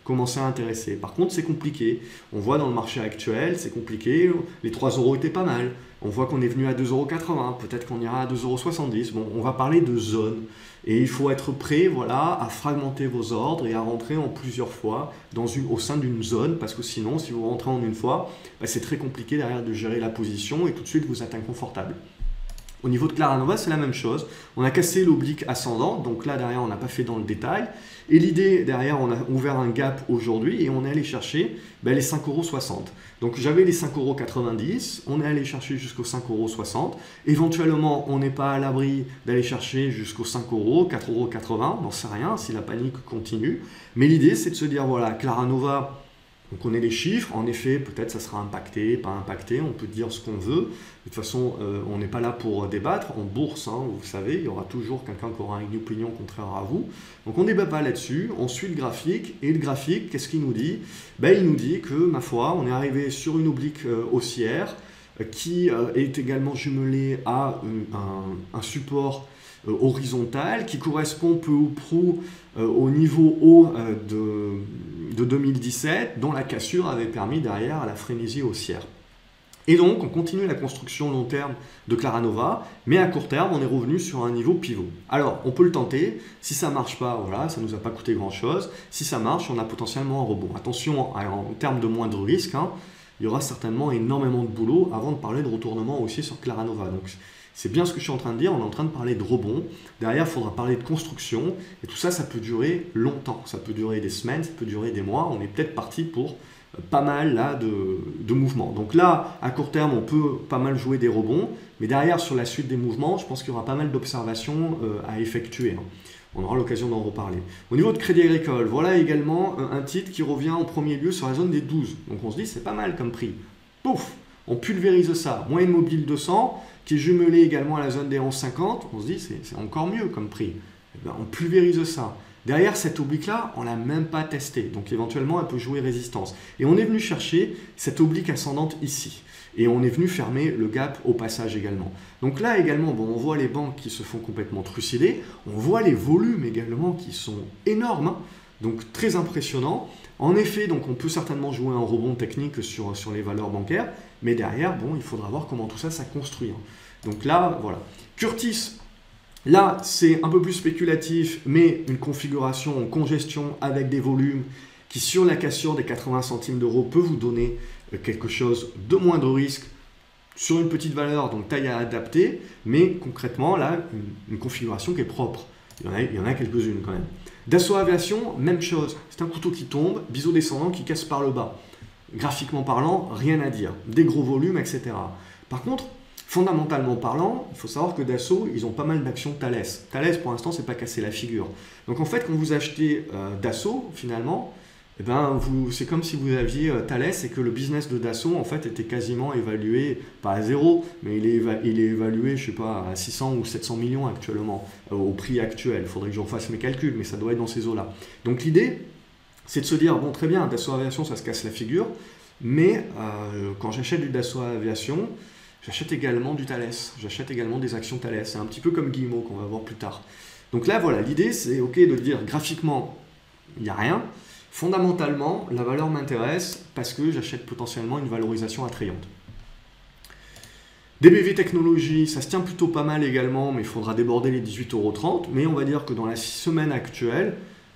commencer à intéresser. Par contre, c'est compliqué. On voit dans le marché actuel, c'est compliqué. Les 3 € étaient pas mal. On voit qu'on est venu à 2,80 €, peut-être qu'on ira à 2,70 €. Bon, on va parler de zone. Et il faut être prêt, voilà, à fragmenter vos ordres et à rentrer en plusieurs fois au sein d'une zone, parce que sinon, si vous rentrez en une fois, c'est très compliqué derrière de gérer la position et tout de suite vous êtes inconfortable. Au niveau de Claranova, c'est la même chose. On a cassé l'oblique ascendant, donc là derrière on n'a pas fait dans le détail. Et l'idée derrière, on a ouvert un gap aujourd'hui et on est allé chercher les 5,60 €. Donc j'avais les 5,90 €, on est allé chercher jusqu'aux 5,60 €. Éventuellement, on n'est pas à l'abri d'aller chercher jusqu'aux 5 €, 4,80 €, on n'en sait rien si la panique continue. Mais l'idée, c'est de se dire, voilà, Claranova, on connaît les chiffres, en effet, peut-être ça sera impacté, pas impacté, on peut dire ce qu'on veut. De toute façon, on n'est pas là pour débattre. En bourse, hein, vous savez, il y aura toujours quelqu'un qui aura une opinion contraire à vous. Donc on ne débat pas là-dessus, on suit le graphique. Et le graphique, qu'est-ce qu'il nous dit? Il nous dit que, ma foi, on est arrivé sur une oblique haussière qui est également jumelée à un support horizontal qui correspond peu ou prou au niveau haut de 2017, dont la cassure avait permis derrière à la frénésie haussière. Et donc, on continue la construction long terme de Claranova, mais à court terme, on est revenu sur un niveau pivot. Alors, on peut le tenter. Si ça ne marche pas, voilà, ça ne nous a pas coûté grand-chose. Si ça marche, on a potentiellement un rebond. Attention, en termes de moindre risque, hein, il y aura certainement énormément de boulot avant de parler de retournement aussi sur Claranova. Donc, c'est bien ce que je suis en train de dire, on est en train de parler de rebond. Derrière, il faudra parler de construction. Et tout ça, ça peut durer longtemps. Ça peut durer des semaines, ça peut durer des mois. On est peut-être parti pour pas mal là, de mouvements. Donc là, à court terme, on peut pas mal jouer des rebonds. Mais derrière, sur la suite des mouvements, je pense qu'il y aura pas mal d'observations à effectuer. On aura l'occasion d'en reparler. Au niveau de Crédit Agricole, voilà également un titre qui revient en premier lieu sur la zone des 12. Donc on se dit c'est pas mal comme prix. Pouf, on pulvérise ça. Moyenne mobile 200 qui est jumelé également à la zone des 11,50. On se dit c'est encore mieux comme prix. Et bien, on pulvérise ça. Derrière cette oblique-là, on ne l'a même pas testé. Donc éventuellement, elle peut jouer résistance. Et on est venu chercher cette oblique ascendante ici. Et on est venu fermer le gap au passage également. Donc là également, bon, on voit les banques qui se font complètement trucider. On voit les volumes également qui sont énormes. Donc très impressionnant. En effet, donc on peut certainement jouer un rebond technique sur les valeurs bancaires. Mais derrière, bon, il faudra voir comment tout ça construit. Donc là, voilà. Curtis. Là, c'est un peu plus spéculatif, mais une configuration en congestion avec des volumes qui, sur la cassure des 80 centimes d'euros, peut vous donner quelque chose de moins de risque sur une petite valeur, donc taille à adapter, mais concrètement, là, une configuration qui est propre. Il y en a quelques-unes quand même. Dassault Aviation, même chose. C'est un couteau qui tombe, biseau descendant qui casse par le bas. Graphiquement parlant, rien à dire. Des gros volumes, etc. Par contre, fondamentalement parlant, il faut savoir que Dassault, ils ont pas mal d'actions Thales. Thales, pour l'instant, c'est pas cassé la figure. Donc en fait, quand vous achetez Dassault, finalement, eh ben, c'est comme si vous aviez Thales et que le business de Dassault, en fait, était quasiment évalué, pas à zéro, mais il est évalué, je sais pas, à 600 ou 700 millions actuellement, au prix actuel. Il faudrait que je refasse mes calculs, mais ça doit être dans ces eaux-là. Donc l'idée, c'est de se dire, bon, très bien, Dassault Aviation, ça se casse la figure, mais quand j'achète du Dassault Aviation, j'achète également du Thales, j'achète également des actions Thales. C'est un petit peu comme Guillemot qu'on va voir plus tard. Donc là, voilà, l'idée, c'est OK de dire graphiquement, il n'y a rien. Fondamentalement, la valeur m'intéresse parce que j'achète potentiellement une valorisation attrayante. DBV Technologies, ça se tient plutôt pas mal également, mais il faudra déborder les 18,30 €. Mais on va dire que dans la semaine actuelle,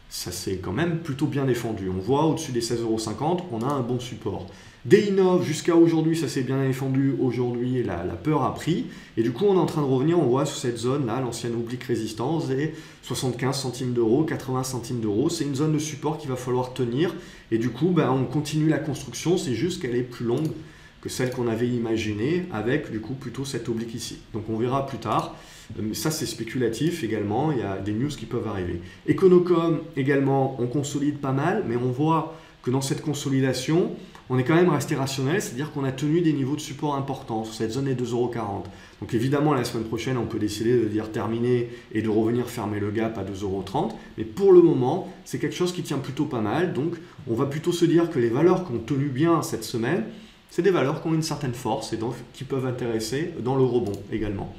ça s'est quand même plutôt bien défendu. On voit au-dessus des 16,50 €, on a un bon support. Deinov, jusqu'à aujourd'hui, ça s'est bien défendu. Aujourd'hui, la peur a pris. Et du coup, on est en train de revenir, on voit sur cette zone-là, l'ancienne oblique résistance, et 75 centimes d'euros, 80 centimes d'euros. C'est une zone de support qu'il va falloir tenir. Et du coup, ben, on continue la construction. C'est juste qu'elle est plus longue que celle qu'on avait imaginée, avec du coup plutôt cette oblique ici. Donc on verra plus tard. Ça, c'est spéculatif également. Il y a des news qui peuvent arriver. Econocom, également, on consolide pas mal, mais on voit que dans cette consolidation, on est quand même resté rationnel, c'est-à-dire qu'on a tenu des niveaux de support importants sur cette zone des 2,40 €. Donc évidemment, la semaine prochaine, on peut décider de dire terminer et de revenir fermer le gap à 2,30 €. Mais pour le moment, c'est quelque chose qui tient plutôt pas mal. Donc on va plutôt se dire que les valeurs qui ont tenu bien cette semaine, c'est des valeurs qui ont une certaine force et donc qui peuvent intéresser dans le rebond également.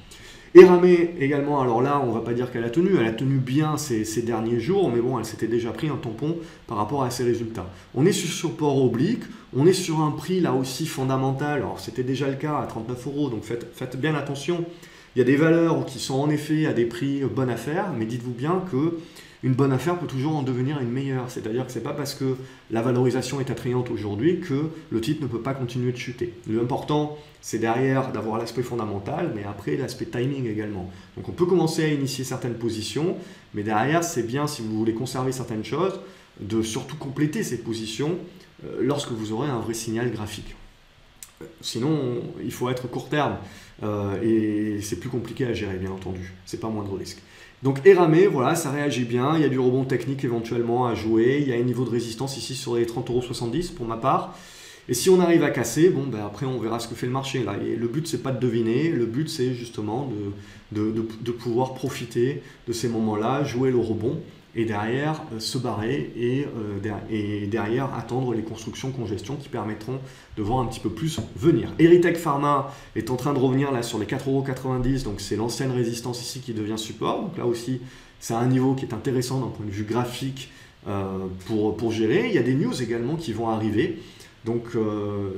Eramé également, alors là, on ne va pas dire qu'elle a tenu bien ces derniers jours, mais bon, elle s'était déjà pris un tampon par rapport à ses résultats. On est sur support oblique, on est sur un prix là aussi fondamental, alors c'était déjà le cas à 39 €, donc faites bien attention. Il y a des valeurs qui sont en effet à des prix bonne affaire, mais dites-vous bien que une bonne affaire peut toujours en devenir une meilleure. C'est-à-dire que ce n'est pas parce que la valorisation est attrayante aujourd'hui que le titre ne peut pas continuer de chuter. L'important, c'est derrière d'avoir l'aspect fondamental, mais après l'aspect timing également. Donc on peut commencer à initier certaines positions, mais derrière, c'est bien, si vous voulez conserver certaines choses, de surtout compléter ces positions lorsque vous aurez un vrai signal graphique. Sinon, il faut être court terme et c'est plus compliqué à gérer, bien entendu. C'est pas moindre risque. Donc Eramé, voilà, ça réagit bien. Il y a du rebond technique éventuellement à jouer. Il y a un niveau de résistance ici sur les 30,70 € pour ma part. Et si on arrive à casser, bon, ben après on verra ce que fait le marché là. Et le but, c'est pas de deviner. Le but, c'est justement de pouvoir profiter de ces moments-là, jouer le rebond. Et derrière se barrer et derrière attendre les constructions congestion qui permettront de voir un petit peu plus venir. Erytech Pharma est en train de revenir là sur les 4,90 €, donc c'est l'ancienne résistance ici qui devient support. Donc là aussi, c'est un niveau qui est intéressant d'un point de vue graphique pour gérer. Il y a des news également qui vont arriver. Donc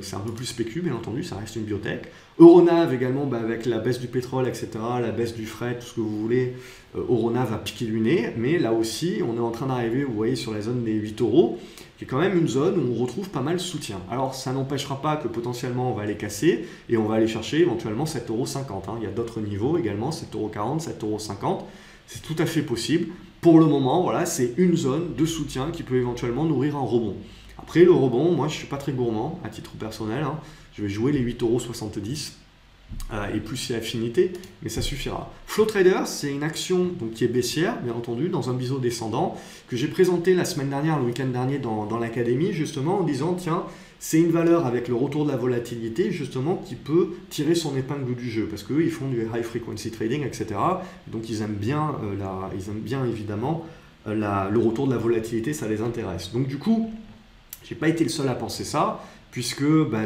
c'est un peu plus spécu, bien entendu, ça reste une biotech. Euronav également, avec la baisse du pétrole, etc., la baisse du fret, tout ce que vous voulez, Euronav a piqué du nez, mais là aussi, on est en train d'arriver, vous voyez, sur la zone des 8 €, qui est quand même une zone où on retrouve pas mal de soutien. Alors ça n'empêchera pas que potentiellement on va les casser, et on va aller chercher éventuellement 7,50 €. Il y a d'autres niveaux également, 7,40 €, 7,50 €, c'est tout à fait possible. Pour le moment, voilà, c'est une zone de soutien qui peut éventuellement nourrir un rebond. Après, le rebond, moi, je ne suis pas très gourmand à titre personnel. Je vais jouer les 8,70 €. et plus si affinité, mais ça suffira. Flow Trader, c'est une action donc, qui est baissière, bien entendu, dans un biseau descendant, que j'ai présenté la semaine dernière, le week-end dernier, dans l'académie, justement, en disant, tiens, c'est une valeur avec le retour de la volatilité, justement, qui peut tirer son épingle du jeu, parce qu'eux, ils font du high frequency trading, etc. Donc, ils aiment bien, évidemment, le retour de la volatilité, ça les intéresse. Donc, du coup, j'ai pas été le seul à penser ça, puisque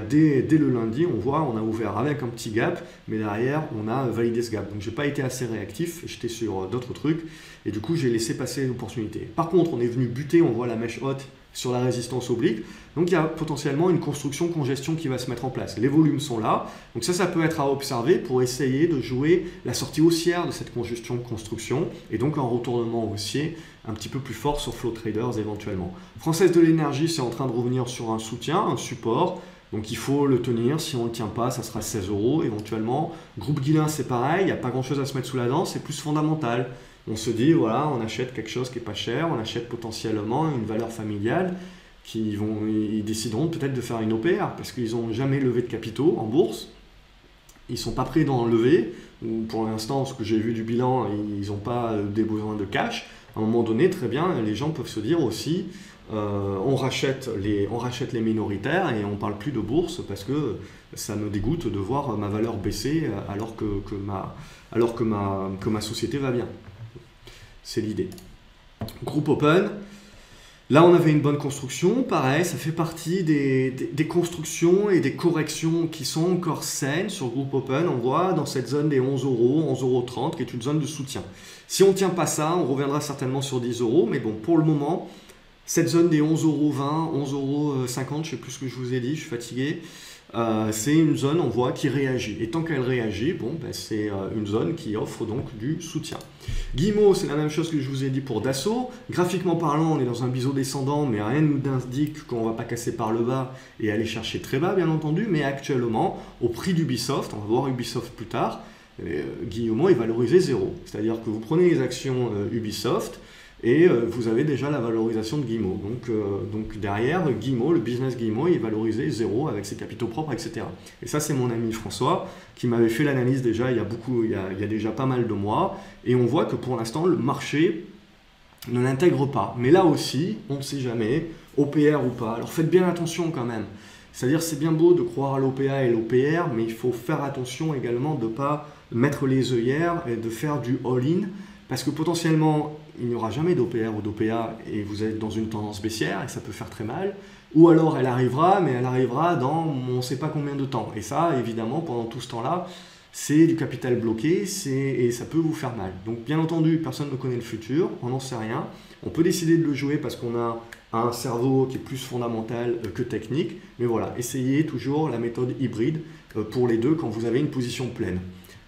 dès le lundi, on a ouvert avec un petit gap, mais derrière, on a validé ce gap. Donc, je n'ai pas été assez réactif, j'étais sur d'autres trucs, et du coup, j'ai laissé passer l'opportunité. Par contre, on est venu buter, on voit la mèche haute sur la résistance oblique, donc il y a potentiellement une construction-congestion qui va se mettre en place. Les volumes sont là, donc ça peut être à observer pour essayer de jouer la sortie haussière de cette congestion-construction, et donc un retournement haussier un petit peu plus fort sur Flow Traders éventuellement. Française de l'énergie, c'est en train de revenir sur un soutien, un support, donc il faut le tenir. Si on ne le tient pas, ça sera 16 € éventuellement. Groupe Guillain, c'est pareil, il n'y a pas grand-chose à se mettre sous la dent, c'est plus fondamental. On se dit, voilà, on achète quelque chose qui n'est pas cher, on achète potentiellement une valeur familiale, ils décideront peut-être de faire une OPR, parce qu'ils n'ont jamais levé de capitaux en bourse, ils ne sont pas prêts d'en lever, ou pour l'instant, ce que j'ai vu du bilan, ils n'ont pas des besoins de cash. À un moment donné, très bien, les gens peuvent se dire aussi, on rachète les minoritaires et on ne parle plus de bourse parce que ça me dégoûte de voir ma valeur baisser alors que ma société va bien. C'est l'idée. Groupe Open. Là, on avait une bonne construction. Pareil, ça fait partie des constructions et des corrections qui sont encore saines sur Groupe Open. On voit dans cette zone des 11 €, 11,30 €, qui est une zone de soutien. Si on ne tient pas ça, on reviendra certainement sur 10 €. Mais bon, pour le moment, cette zone des 11,20 €, 11,50 €, je ne sais plus ce que je vous ai dit, je suis fatigué. C'est une zone, on voit, qui réagit. Et tant qu'elle réagit, c'est une zone qui offre donc du soutien. Guillemot, c'est la même chose que je vous ai dit pour Dassault. Graphiquement parlant, on est dans un biseau descendant, mais rien ne nous indique qu'on ne va pas casser par le bas et aller chercher très bas, bien entendu. Mais actuellement, au prix d'Ubisoft, on va voir Ubisoft plus tard, Guillemot est valorisé 0. C'est-à-dire que vous prenez les actions Ubisoft, et vous avez déjà la valorisation de Guillemot. Donc derrière, Guillemot, le business Guillemot, il est valorisé 0 avec ses capitaux propres, etc. Et ça, c'est mon ami François qui m'avait fait l'analyse déjà il y a déjà pas mal de mois. Et on voit que pour l'instant, le marché ne l'intègre pas. Mais là aussi, on ne sait jamais, OPR ou pas. Alors faites bien attention quand même. C'est-à-dire, c'est bien beau de croire à l'OPA et l'OPR, mais il faut faire attention également de ne pas mettre les œillères et de faire du all-in. Parce que potentiellement, il n'y aura jamais d'OPR ou d'OPA et vous êtes dans une tendance baissière et ça peut faire très mal. Ou alors elle arrivera, mais elle arrivera dans on ne sait pas combien de temps. Et ça, évidemment, pendant tout ce temps-là, c'est du capital bloqué et ça peut vous faire mal. Donc bien entendu, personne ne connaît le futur, on n'en sait rien. On peut décider de le jouer parce qu'on a un cerveau qui est plus fondamental que technique. Mais voilà, essayez toujours la méthode hybride pour les deux quand vous avez une position pleine.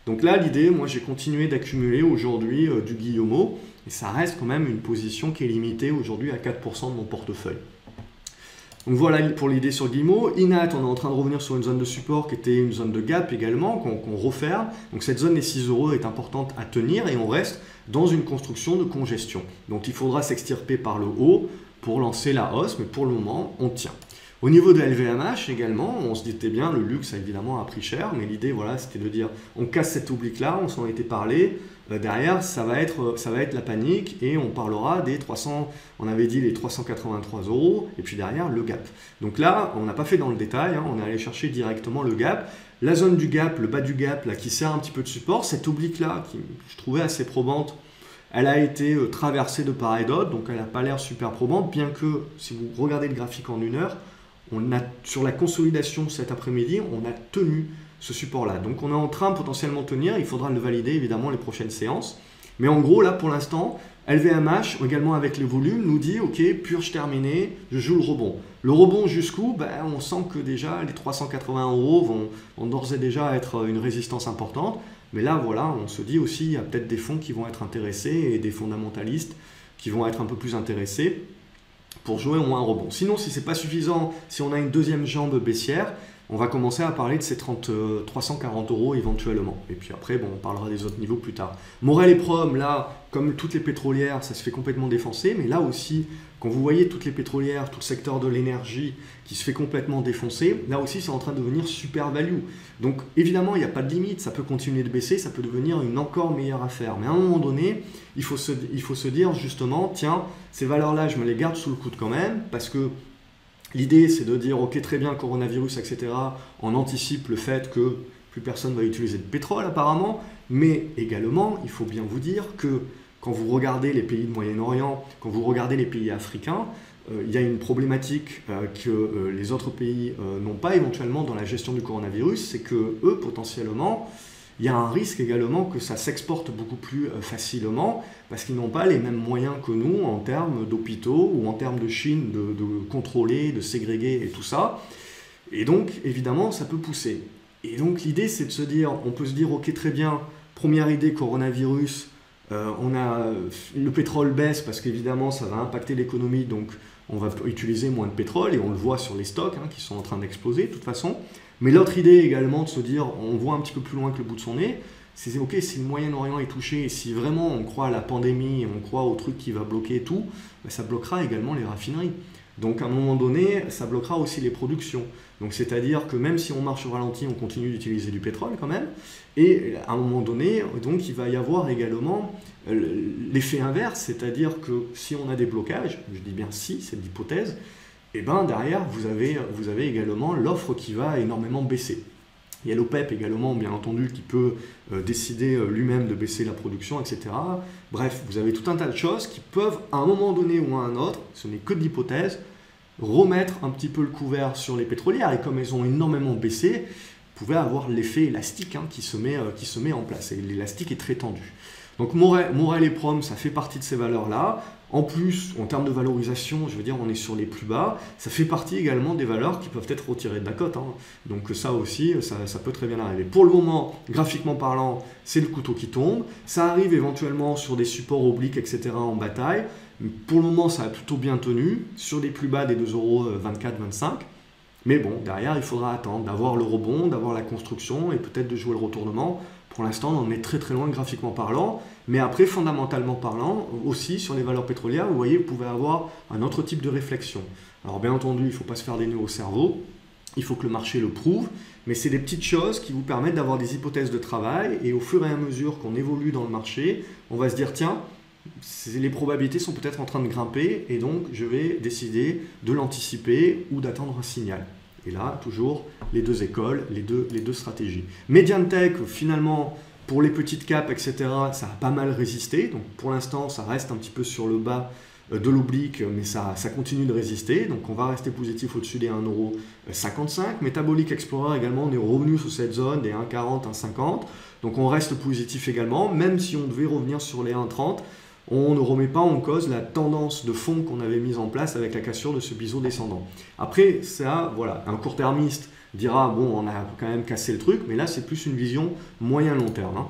Donc là, l'idée, moi j'ai continué d'accumuler aujourd'hui du Guillemot, et ça reste quand même une position qui est limitée aujourd'hui à 4% de mon portefeuille. Donc voilà pour l'idée sur Guillemot. Inat, on est en train de revenir sur une zone de support qui était une zone de gap également, qu'on referme. Donc cette zone des 6 € est importante à tenir et on reste dans une construction de congestion. Donc il faudra s'extirper par le haut pour lancer la hausse, mais pour le moment, on tient. Au niveau de la LVMH également, on se disait bien, le luxe évidemment a pris cher, mais l'idée voilà, c'était de dire on casse cette oblique-là, on s'en était parlé, derrière ça va être la panique et on parlera des 300, on avait dit les 383 € et puis derrière le gap. Donc là, on n'a pas fait dans le détail, on est allé chercher directement le gap. La zone du gap, le bas du gap là, qui sert un petit peu de support, cette oblique-là qui je trouvais assez probante, elle a été traversée de part et d'autre, donc elle n'a pas l'air super probante, bien que si vous regardez le graphique en 1 heure, sur la consolidation cet après-midi, on a tenu ce support-là. Donc on est en train de potentiellement tenir, il faudra le valider évidemment les prochaines séances. Mais en gros, là pour l'instant, LVMH, également avec les volumes, nous dit ok, purge terminée, je joue le rebond. Le rebond jusqu'où? On sent que déjà les 380 € vont d'ores et déjà être une résistance importante. Mais là, voilà, on se dit aussi, il y a peut-être des fonds qui vont être intéressés et des fondamentalistes qui vont être un peu plus intéressés pour jouer au moins un rebond. Sinon, si ce n'est pas suffisant, si on a une deuxième jambe baissière, on va commencer à parler de ces 340 € éventuellement. Et puis après, bon, on parlera des autres niveaux plus tard. Morel et Prom, là, comme toutes les pétrolières, ça se fait complètement défoncer, mais là aussi, quand vous voyez toutes les pétrolières, tout le secteur de l'énergie qui se fait complètement défoncer, là aussi, c'est en train de devenir super value. Donc, évidemment, il n'y a pas de limite, ça peut continuer de baisser, ça peut devenir une encore meilleure affaire. Mais à un moment donné, il faut se dire justement, tiens, ces valeurs-là, je me les garde sous le coude quand même, parce que l'idée, c'est de dire, ok, très bien, coronavirus, etc. On anticipe le fait que plus personne va utiliser de pétrole apparemment, mais également, il faut bien vous dire que quand vous regardez les pays de Moyen-Orient, quand vous regardez les pays africains, il y a une problématique que les autres pays n'ont pas éventuellement dans la gestion du coronavirus, c'est que eux, potentiellement, il y a un risque également que ça s'exporte beaucoup plus facilement parce qu'ils n'ont pas les mêmes moyens que nous en termes d'hôpitaux ou en termes de Chine, de contrôler, de ségréguer et tout ça. Et donc, évidemment, ça peut pousser. Et donc, l'idée, c'est de se dire, on peut se dire, ok, très bien, première idée, coronavirus, le pétrole baisse parce qu'évidemment, ça va impacter l'économie, donc on va utiliser moins de pétrole et on le voit sur les stocks qui sont en train d'exploser de toute façon. Mais l'autre idée également de se dire, on voit un petit peu plus loin que le bout de son nez, c'est ok, si le Moyen-Orient est touché, et si vraiment on croit à la pandémie, on croit au truc qui va bloquer tout, ça bloquera également les raffineries. Donc à un moment donné, ça bloquera aussi les productions. Donc c'est-à-dire que même si on marche au ralenti, on continue d'utiliser du pétrole quand même. Et à un moment donné, donc il va y avoir également l'effet inverse, c'est-à-dire que si on a des blocages, je dis bien si, c'est l'hypothèse, et ben derrière vous avez également l'offre qui va énormément baisser. Il y a l'OPEP également, bien entendu, qui peut décider lui-même de baisser la production, etc. Bref, vous avez tout un tas de choses qui peuvent, à un moment donné ou à un autre, ce n'est que de l'hypothèse, remettre un petit peu le couvert sur les pétrolières. Et comme elles ont énormément baissé, vous pouvez avoir l'effet élastique qui se met en place. Et l'élastique est très tendu. Donc Morel et Prom, ça fait partie de ces valeurs-là. En plus, en termes de valorisation, je veux dire, on est sur les plus bas. Ça fait partie également des valeurs qui peuvent être retirées de la cote. Donc ça aussi, ça peut très bien arriver. Pour le moment, graphiquement parlant, c'est le couteau qui tombe. Ça arrive éventuellement sur des supports obliques, etc. en bataille. Pour le moment, ça a plutôt bien tenu. Sur les plus bas des 2,24-25 €. Mais bon, derrière, il faudra attendre d'avoir le rebond, d'avoir la construction et peut-être de jouer le retournement. Pour l'instant, on en est très très loin graphiquement parlant. Mais après, fondamentalement parlant, aussi sur les valeurs pétrolières, vous voyez, vous pouvez avoir un autre type de réflexion. Alors bien entendu, il ne faut pas se faire des nœuds au cerveau. Il faut que le marché le prouve. Mais c'est des petites choses qui vous permettent d'avoir des hypothèses de travail. Et au fur et à mesure qu'on évolue dans le marché, on va se dire, tiens, les probabilités sont peut-être en train de grimper et donc je vais décider de l'anticiper ou d'attendre un signal. Et là, toujours les deux écoles, les deux stratégies. Mediantech, finalement, pour les petites caps, etc., ça a pas mal résisté. Donc pour l'instant, ça reste un petit peu sur le bas de l'oblique, mais ça continue de résister. Donc on va rester positif au-dessus des 1,55 €. Metabolic Explorer également, on est revenu sur cette zone des 1,40, 1,50. Donc on reste positif également, même si on devait revenir sur les 1,30. On ne remet pas en cause la tendance de fond qu'on avait mise en place avec la cassure de ce biseau descendant. Après, ça, voilà, un court-termiste dira, bon, on a quand même cassé le truc, mais là, c'est plus une vision moyen-long terme.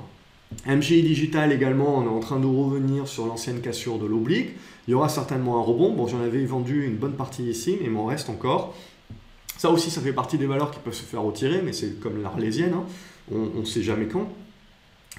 MGI Digital également, on est en train de revenir sur l'ancienne cassure de l'oblique. Il y aura certainement un rebond. Bon, j'en avais vendu une bonne partie ici, mais il m'en reste encore. Ça aussi, ça fait partie des valeurs qui peuvent se faire retirer, mais c'est comme l'Arlésienne, on ne sait jamais quand.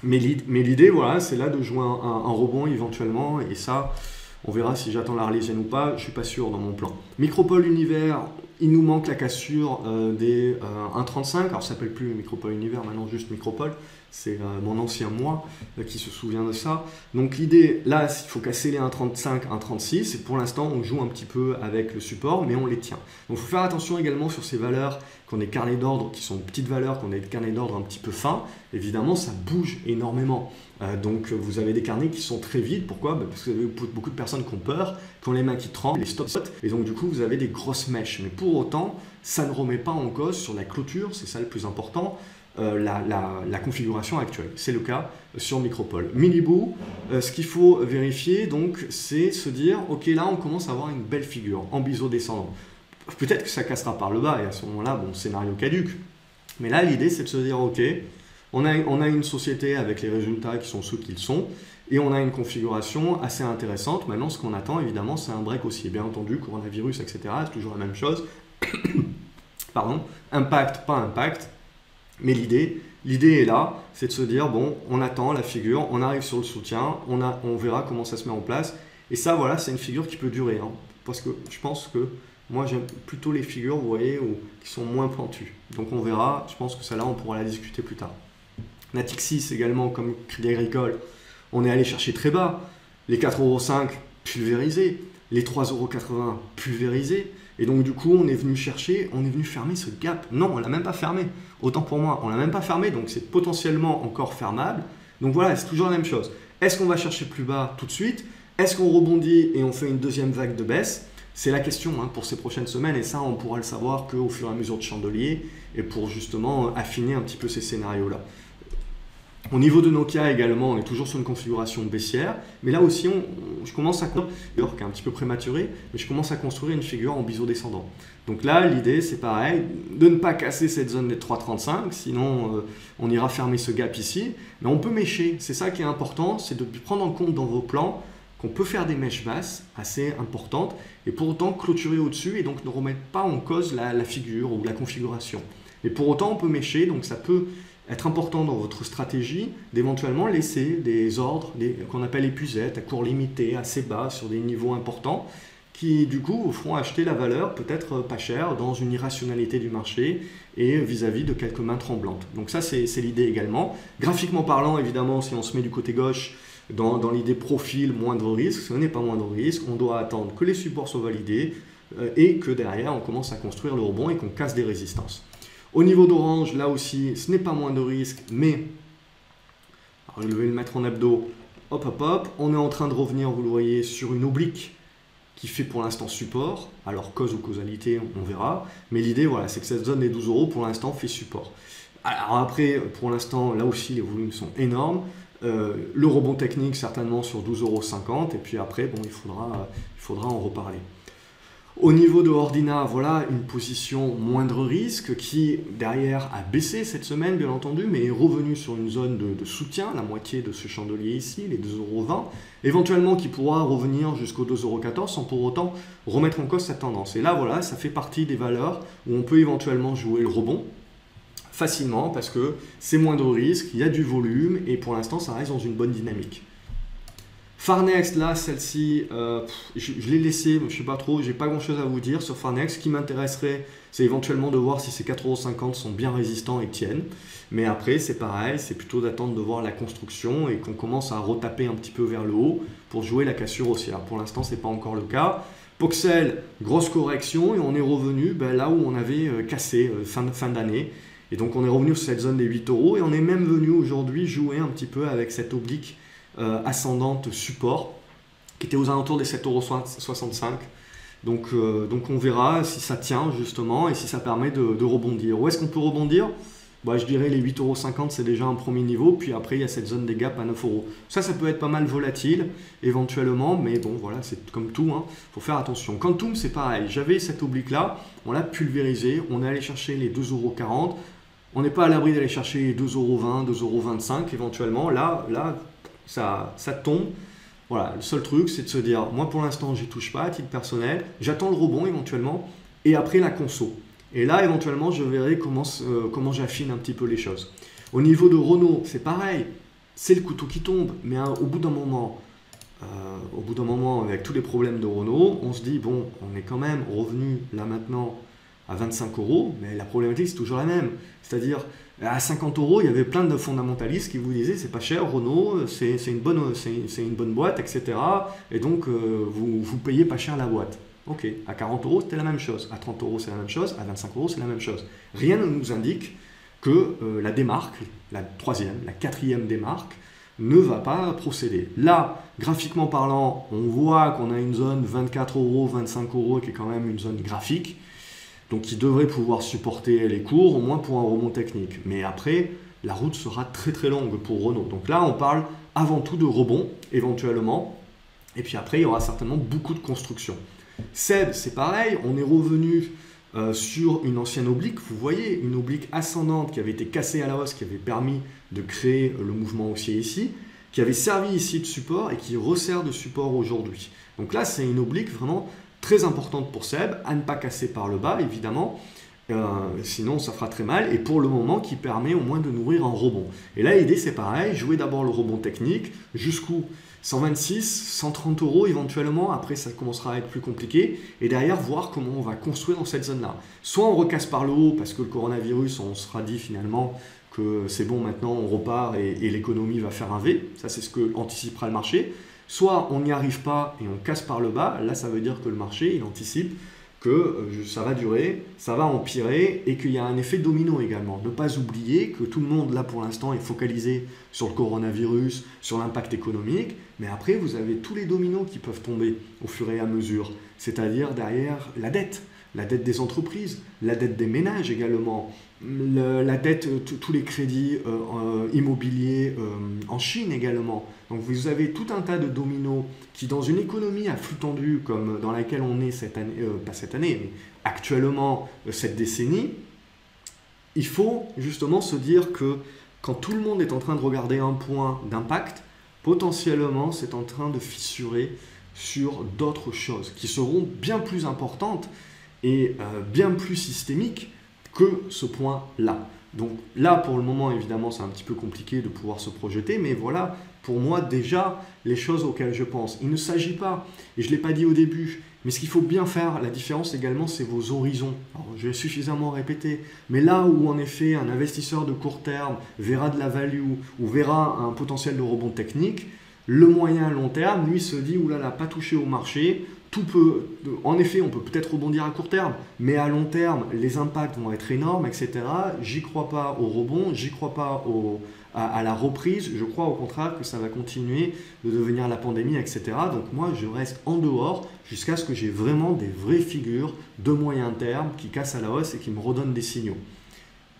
Mais l'idée, voilà, c'est là de jouer un rebond éventuellement, et ça, on verra si j'attends l'Arlésienne ou pas, je ne suis pas sûr dans mon plan. Micropole Univers, il nous manque la cassure des 1,35, alors ça ne s'appelle plus Micropole Univers, maintenant juste Micropole, c'est mon ancien moi qui se souvient de ça. Donc l'idée, là, il faut casser les 1,35, 1,36, et pour l'instant, on joue un petit peu avec le support, mais on les tient. Donc il faut faire attention également sur ces valeurs qu'on des carnets d'ordre qui sont petites valeurs, qu'on a des carnets d'ordre un petit peu fins. Évidemment, ça bouge énormément. Donc vous avez des carnets qui sont très vides. Pourquoi? Parce que vous avez beaucoup de personnes qui ont peur, qui ont les mains qui tremblent, les stop sautent, et donc du coup vous avez des grosses mèches. Mais pour autant, ça ne remet pas en cause sur la clôture, c'est ça le plus important, la configuration actuelle. C'est le cas sur Micropole. Miliboo, ce qu'il faut vérifier, donc, c'est se dire, ok, là on commence à avoir une belle figure en biseau descendant. Peut-être que ça cassera par le bas, et à ce moment-là, bon, scénario caduc. Mais là, l'idée, c'est de se dire, ok, on a une société avec les résultats qui sont ceux qu'ils sont, et on a une configuration assez intéressante. Maintenant, ce qu'on attend, évidemment, c'est un break aussi. Bien entendu, coronavirus, etc., c'est toujours la même chose. pardon, impact, pas impact, mais l'idée est là, c'est de se dire, bon, on attend la figure, on arrive sur le soutien, on verra comment ça se met en place. Et ça, voilà, c'est une figure qui peut durer, hein, parce que je pense que moi, j'aime plutôt les figures, vous voyez, qui sont moins pointues. Donc on verra, je pense que celle-là, on pourra la discuter plus tard. Natixis également, comme Crédit Agricole, on est allé chercher très bas. Les 4,5 € pulvérisés, les 3,80 € pulvérisés. Et donc du coup, on est venu chercher, on est venu fermer ce gap. Non, on ne l'a même pas fermé. Autant pour moi, on ne l'a même pas fermé, donc c'est potentiellement encore fermable. Donc voilà, c'est toujours la même chose. Est-ce qu'on va chercher plus bas tout de suite? Est-ce qu'on rebondit et on fait une deuxième vague de baisse? C'est la question hein, pour ces prochaines semaines, et ça, on pourra le savoir qu'au fur et à mesure de Chandelier, et pour justement affiner un petit peu ces scénarios-là. Au niveau de Nokia également, on est toujours sur une configuration baissière, mais là aussi, je commence à construire, qui est un petit peu prématuré, mais je commence à construire une figure en biseau descendant. Donc là, l'idée, c'est pareil, de ne pas casser cette zone des 3,35, sinon on ira fermer ce gap ici, mais on peut mêcher, c'est ça qui est important, c'est de prendre en compte dans vos plans qu'on peut faire des mèches basses assez importantes, et pour autant clôturer au-dessus, et donc ne remettre pas en cause la figure ou la configuration. Mais pour autant, on peut mêcher, donc ça peut être important dans votre stratégie d'éventuellement laisser des ordres qu'on appelle épuisettes à cours limité, assez bas, sur des niveaux importants, qui du coup vous feront acheter la valeur peut-être pas chère dans une irrationalité du marché et vis-à-vis de quelques mains tremblantes. Donc ça c'est l'idée également. Graphiquement parlant, évidemment, si on se met du côté gauche, dans l'idée profil, moindre risque, ce n'est pas moindre risque, on doit attendre que les supports soient validés et que derrière on commence à construire le rebond et qu'on casse des résistances. Au niveau d'Orange, là aussi, ce n'est pas moins de risque, mais alors, je vais le mettre en hebdo, hop hop hop, on est en train de revenir, vous le voyez, sur une oblique qui fait pour l'instant support, alors cause ou causalité, on verra, mais l'idée, voilà, c'est que cette zone des 12 € pour l'instant fait support. Alors après, pour l'instant, là aussi, les volumes sont énormes, le rebond technique certainement sur 12,50 € et puis après, bon, il faudra en reparler. Au niveau de Ordina, voilà une position moindre risque qui derrière a baissé cette semaine bien entendu, mais est revenu sur une zone de soutien, la moitié de ce chandelier ici, les 2,20 €, éventuellement qui pourra revenir jusqu'aux 2,14 € sans pour autant remettre en cause cette tendance. Et là voilà, ça fait partie des valeurs où on peut éventuellement jouer le rebond facilement parce que c'est moindre risque, il y a du volume et pour l'instant ça reste dans une bonne dynamique. Farnext, là, celle-ci, je l'ai laissée, je ne sais pas trop, j'ai pas grand-chose à vous dire sur Farnext. Ce qui m'intéresserait, c'est éventuellement de voir si ces 4,50 € sont bien résistants et tiennent. Mais après, c'est pareil, c'est plutôt d'attendre de voir la construction et qu'on commence à retaper un petit peu vers le haut pour jouer la cassure haussière. Pour l'instant, ce n'est pas encore le cas. Poxel, grosse correction et on est revenu là où on avait cassé fin d'année. Et donc, on est revenu sur cette zone des 8 € et on est même venu aujourd'hui jouer un petit peu avec cette oblique ascendante support qui était aux alentours des 7,65 €. Donc on verra si ça tient justement et si ça permet de rebondir. Où est-ce qu'on peut rebondir? Je dirais les 8,50 € c'est déjà un premier niveau, puis après il y a cette zone des gaps à 9 €. Ça peut être pas mal volatile éventuellement, mais bon voilà, c'est comme tout, hein, faut faire attention. Quantum c'est pareil, j'avais cette oblique là, on l'a pulvérisé, on est allé chercher les 2,40 €, on n'est pas à l'abri d'aller chercher les 2,20 €, 2,25 € éventuellement, là ça tombe. Voilà, le seul truc, c'est de se dire, moi pour l'instant, j'y touche pas à titre personnel, j'attends le rebond éventuellement, et après la conso. Et là, éventuellement, je verrai comment j'affine un petit peu les choses. Au niveau de Renault, c'est pareil, c'est le couteau qui tombe, mais au bout d'un moment, avec tous les problèmes de Renault, on se dit, bon, on est quand même revenu là maintenant à 25 €, mais la problématique, c'est toujours la même. C'est-à-dire, à 50 €, il y avait plein de fondamentalistes qui vous disaient c'est pas cher, Renault, c'est une bonne boîte, etc. Et donc, vous payez pas cher la boîte. Ok, à 40 €, c'était la même chose. À 30 €, c'est la même chose. À 25 €, c'est la même chose. Rien ne nous indique que la démarque, la troisième, la quatrième démarque, ne va pas procéder. Là, graphiquement parlant, on voit qu'on a une zone 24 €, 25 € qui est quand même une zone graphique. Donc qui devrait pouvoir supporter les cours, au moins pour un rebond technique. Mais après, la route sera très très longue pour Renault. Donc là, on parle avant tout de rebond, éventuellement. Et puis après, il y aura certainement beaucoup de construction. SEB, c'est pareil, on est revenu sur une ancienne oblique. Vous voyez, une oblique ascendante qui avait été cassée à la hausse, qui avait permis de créer le mouvement haussier ici, qui avait servi ici de support et qui resserre de support aujourd'hui. Donc là, c'est une oblique vraiment très importante pour SEB, à ne pas casser par le bas, évidemment. Sinon, ça fera très mal. Et pour le moment, qui permet au moins de nourrir un rebond. Et là, l'idée, c'est pareil. Jouer d'abord le rebond technique. Jusqu'où 126, 130 euros éventuellement. Après, ça commencera à être plus compliqué. Et derrière, voir comment on va construire dans cette zone-là. Soit on recasse par le haut parce que le coronavirus, on sera dit finalement que c'est bon, maintenant on repart et l'économie va faire un V. Ça, c'est ce que anticipera le marché. Soit on n'y arrive pas et on casse par le bas. Là, ça veut dire que le marché, il anticipe que ça va durer, ça va empirer et qu'il y a un effet domino également. Ne pas oublier que tout le monde, là pour l'instant, est focalisé sur le coronavirus, sur l'impact économique, mais après, vous avez tous les dominos qui peuvent tomber au fur et à mesure, c'est-à-dire derrière la dette des entreprises, la dette des ménages également, la dette, tous les crédits immobiliers en Chine également. Donc vous avez tout un tas de dominos qui, dans une économie à flux tendu comme dans laquelle on est cette année, pas cette année, mais actuellement cette décennie, il faut justement se dire que quand tout le monde est en train de regarder un point d'impact, potentiellement c'est en train de fissurer sur d'autres choses qui seront bien plus importantes et bien plus systémique que ce point-là. Donc là, pour le moment, évidemment, c'est un petit peu compliqué de pouvoir se projeter, mais voilà, pour moi, déjà, les choses auxquelles je pense. Il ne s'agit pas, et je ne l'ai pas dit au début, mais ce qu'il faut bien faire, la différence également, c'est vos horizons. Alors, je l'ai suffisamment répété, mais là où, en effet, un investisseur de court terme verra de la value ou verra un potentiel de rebond technique, le moyen long terme, lui, se dit, oulala, pas touché au marché, tout peut, en effet, on peut peut-être rebondir à court terme, mais à long terme, les impacts vont être énormes, etc. J'y crois pas au rebond, j'y crois pas à la reprise. Je crois au contraire que ça va continuer de devenir la pandémie, etc. Donc moi, je reste en dehors jusqu'à ce que j'ai vraiment des vraies figures de moyen terme qui cassent à la hausse et qui me redonnent des signaux.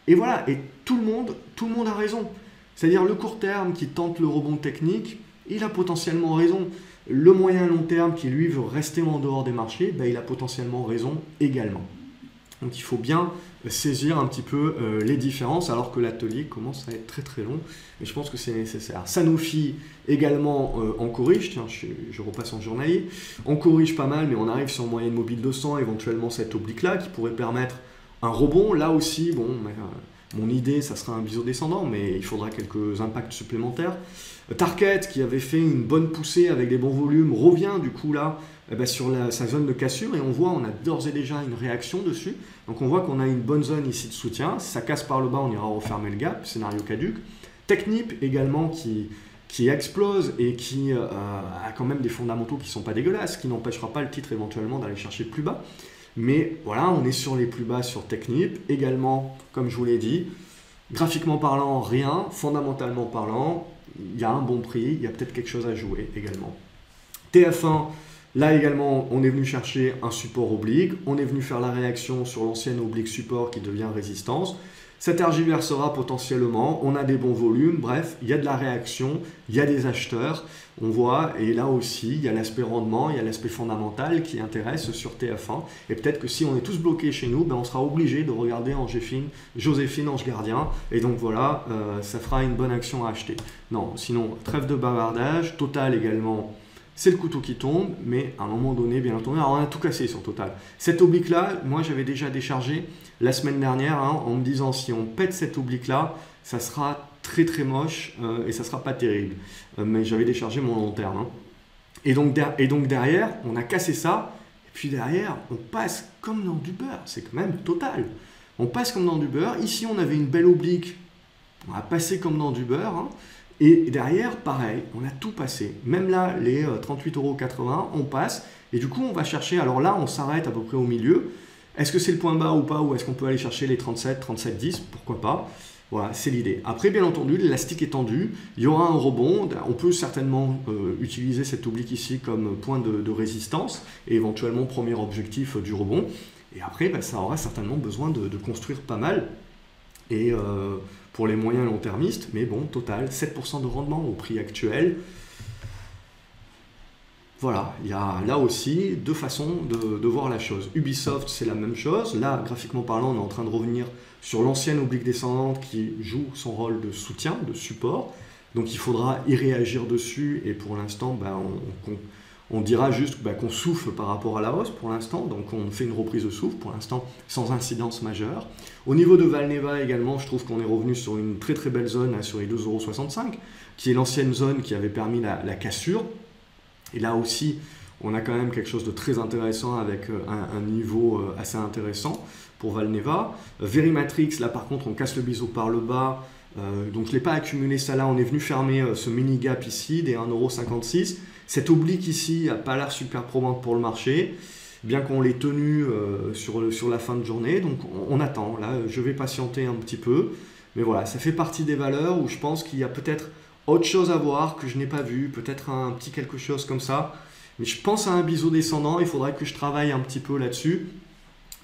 Et voilà, et tout le monde a raison. C'est-à-dire le court terme qui tente le rebond technique, il a potentiellement raison. Le moyen long terme qui lui veut rester en dehors des marchés, ben, il a potentiellement raison également. Donc il faut bien saisir un petit peu les différences alors que l'atelier commence à être très très long et je pense que c'est nécessaire. Sanofi également on corrige, tiens je repasse en journalier, on corrige pas mal mais on arrive sur moyenne mobile 200, éventuellement cette oblique là qui pourrait permettre un rebond. Là aussi, bon, mon idée ça sera un biseau descendant mais il faudra quelques impacts supplémentaires. Target qui avait fait une bonne poussée avec des bons volumes revient du coup là sur sa zone de cassure et on voit on a d'ores et déjà une réaction dessus. Donc on voit qu'on a une bonne zone ici de soutien. Si ça casse par le bas, on ira refermer le gap, scénario caduc. Technip également qui explose et qui a quand même des fondamentaux qui ne sont pas dégueulasses, qui n'empêchera pas le titre éventuellement d'aller chercher plus bas. Mais voilà, on est sur les plus bas sur Technip. Également, comme je vous l'ai dit, graphiquement parlant, rien. Fondamentalement parlant, il y a un bon prix, il y a peut-être quelque chose à jouer également. TF1, là également, on est venu chercher un support oblique. On est venu faire la réaction sur l'ancienne oblique support qui devient résistance. Ça tergiversera potentiellement, on a des bons volumes, bref, il y a de la réaction, il y a des acheteurs, on voit, et là aussi, il y a l'aspect rendement, il y a l'aspect fondamental qui intéresse sur TF1, et peut-être que si on est tous bloqués chez nous, ben on sera obligé de regarder Joséphine, Ange Gardien, et donc voilà, ça fera une bonne action à acheter. Non, sinon, trêve de bavardage, Total également, c'est le couteau qui tombe, mais à un moment donné, bien entendu, alors on a tout cassé sur Total. Cette oblique-là, moi j'avais déjà déchargé la semaine dernière en me disant si on pète cette oblique-là, ça sera très très moche et ça sera pas terrible. Mais j'avais déchargé mon long terme. Hein. Et donc derrière, on a cassé ça, et puis derrière, on passe comme dans du beurre. C'est quand même Total. On passe comme dans du beurre. Ici, on avait une belle oblique, on a passé comme dans du beurre. Hein. Et derrière, pareil, on a tout passé. Même là, les 38,80 €, on passe. Et du coup, on va chercher. Alors là, on s'arrête à peu près au milieu. Est-ce que c'est le point bas ou pas? Ou est-ce qu'on peut aller chercher les 37, 37,10? Pourquoi pas? Voilà, c'est l'idée. Après, bien entendu, l'élastique est tendu. Il y aura un rebond. On peut certainement utiliser cette oblique ici comme point de résistance. Et éventuellement, premier objectif du rebond. Et après, ça aura certainement besoin de construire pas mal. Et pour les moyens long-termistes, mais bon, Total, 7% de rendement au prix actuel. Voilà, il y a là aussi deux façons de voir la chose. Ubisoft, c'est la même chose. Là, graphiquement parlant, on est en train de revenir sur l'ancienne oblique descendante qui joue son rôle de soutien, de support. Donc il faudra y réagir dessus et pour l'instant, On dira juste qu'on souffle par rapport à la hausse pour l'instant, donc on fait une reprise de souffle pour l'instant sans incidence majeure. Au niveau de Valneva également, je trouve qu'on est revenu sur une très très belle zone, sur les 2,65 €, qui est l'ancienne zone qui avait permis la cassure. Et là aussi, on a quand même quelque chose de très intéressant avec un niveau assez intéressant pour Valneva. Verimatrix, là par contre, on casse le biseau par le bas. Donc je ne l'ai pas accumulé ça là, on est venu fermer ce mini gap ici des 1,56 €. Cette oblique ici n'a pas l'air super probante pour le marché, bien qu'on l'ait tenu sur la fin de journée. Donc on attend, là je vais patienter un petit peu. Mais voilà, ça fait partie des valeurs où je pense qu'il y a peut-être autre chose à voir que je n'ai pas vu, peut-être un petit quelque chose comme ça. Mais je pense à un biseau descendant, il faudrait que je travaille un petit peu là-dessus.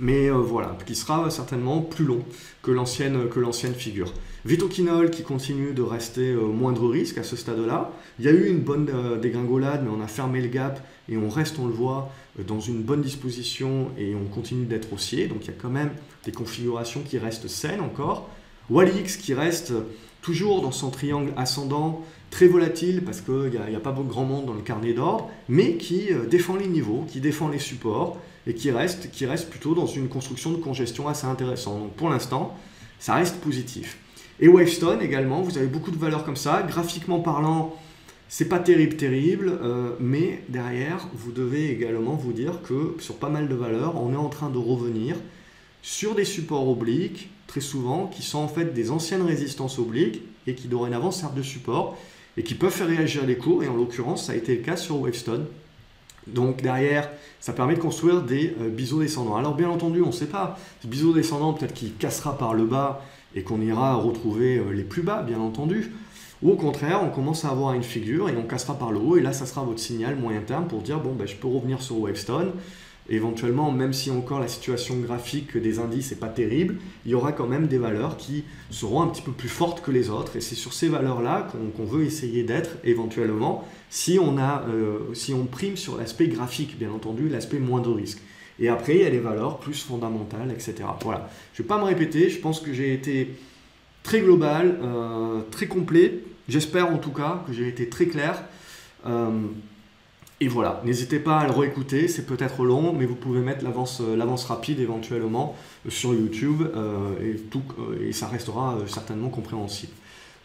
Mais voilà, qui sera certainement plus long que l'ancienne figure. Vitoquinol qui continue de rester moindre risque à ce stade-là. Il y a eu une bonne dégringolade, mais on a fermé le gap et on reste, on le voit, dans une bonne disposition et on continue d'être haussier. Donc il y a quand même des configurations qui restent saines encore. Walix qui reste toujours dans son triangle ascendant, très volatile parce qu'il n'y a pas grand monde dans le carnet d'ordre, mais qui défend les niveaux, qui défend les supports et qui reste plutôt dans une construction de congestion assez intéressante. Donc pour l'instant, ça reste positif. Et Wavestone également, vous avez beaucoup de valeurs comme ça. Graphiquement parlant, c'est pas terrible, mais derrière, vous devez également vous dire que sur pas mal de valeurs, on est en train de revenir sur des supports obliques, très souvent, qui sont en fait des anciennes résistances obliques et qui dorénavant servent de support et qui peuvent faire réagir les cours. Et en l'occurrence, ça a été le cas sur Wavestone. Donc derrière, ça permet de construire des biseaux descendants. Alors bien entendu, on ne sait pas. Ce biseau descendant, peut-être qu'il cassera par le bas et qu'on ira retrouver les plus bas, bien entendu. Ou au contraire, on commence à avoir une figure et on cassera par le haut. Et là, ça sera votre signal moyen terme pour dire, bon, je peux revenir sur Wavestone. Éventuellement, même si encore la situation graphique des indices n'est pas terrible, il y aura quand même des valeurs qui seront un petit peu plus fortes que les autres. Et c'est sur ces valeurs-là qu'on veut essayer d'être éventuellement si on prime sur l'aspect graphique, bien entendu, l'aspect moins de risque. Et après, il y a les valeurs plus fondamentales, etc. Voilà. Je ne vais pas me répéter, je pense que j'ai été très global, très complet. J'espère en tout cas que j'ai été très clair. Et voilà, n'hésitez pas à le réécouter, c'est peut-être long, mais vous pouvez mettre l'avance rapide éventuellement sur YouTube et ça restera certainement compréhensible.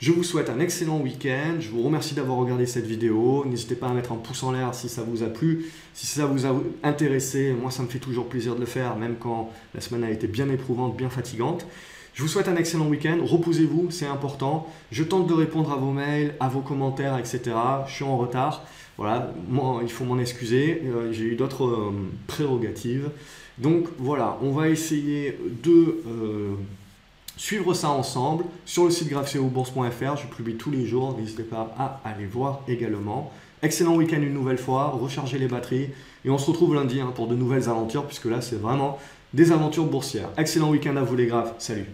Je vous souhaite un excellent week-end, je vous remercie d'avoir regardé cette vidéo, n'hésitez pas à mettre un pouce en l'air si ça vous a plu, si ça vous a intéressé, moi ça me fait toujours plaisir de le faire, même quand la semaine a été bien éprouvante, bien fatigante. Je vous souhaite un excellent week-end, reposez-vous, c'est important. Je tente de répondre à vos mails, à vos commentaires, etc. Je suis en retard. Voilà, moi, il faut m'en excuser. J'ai eu d'autres prérogatives. Donc voilà, on va essayer de suivre ça ensemble. Sur le site grapheobourse.fr, je publie tous les jours. N'hésitez pas à aller voir également. Excellent week-end une nouvelle fois. Rechargez les batteries. Et on se retrouve lundi pour de nouvelles aventures, puisque là, c'est vraiment des aventures boursières. Excellent week-end à vous les graphes. Salut!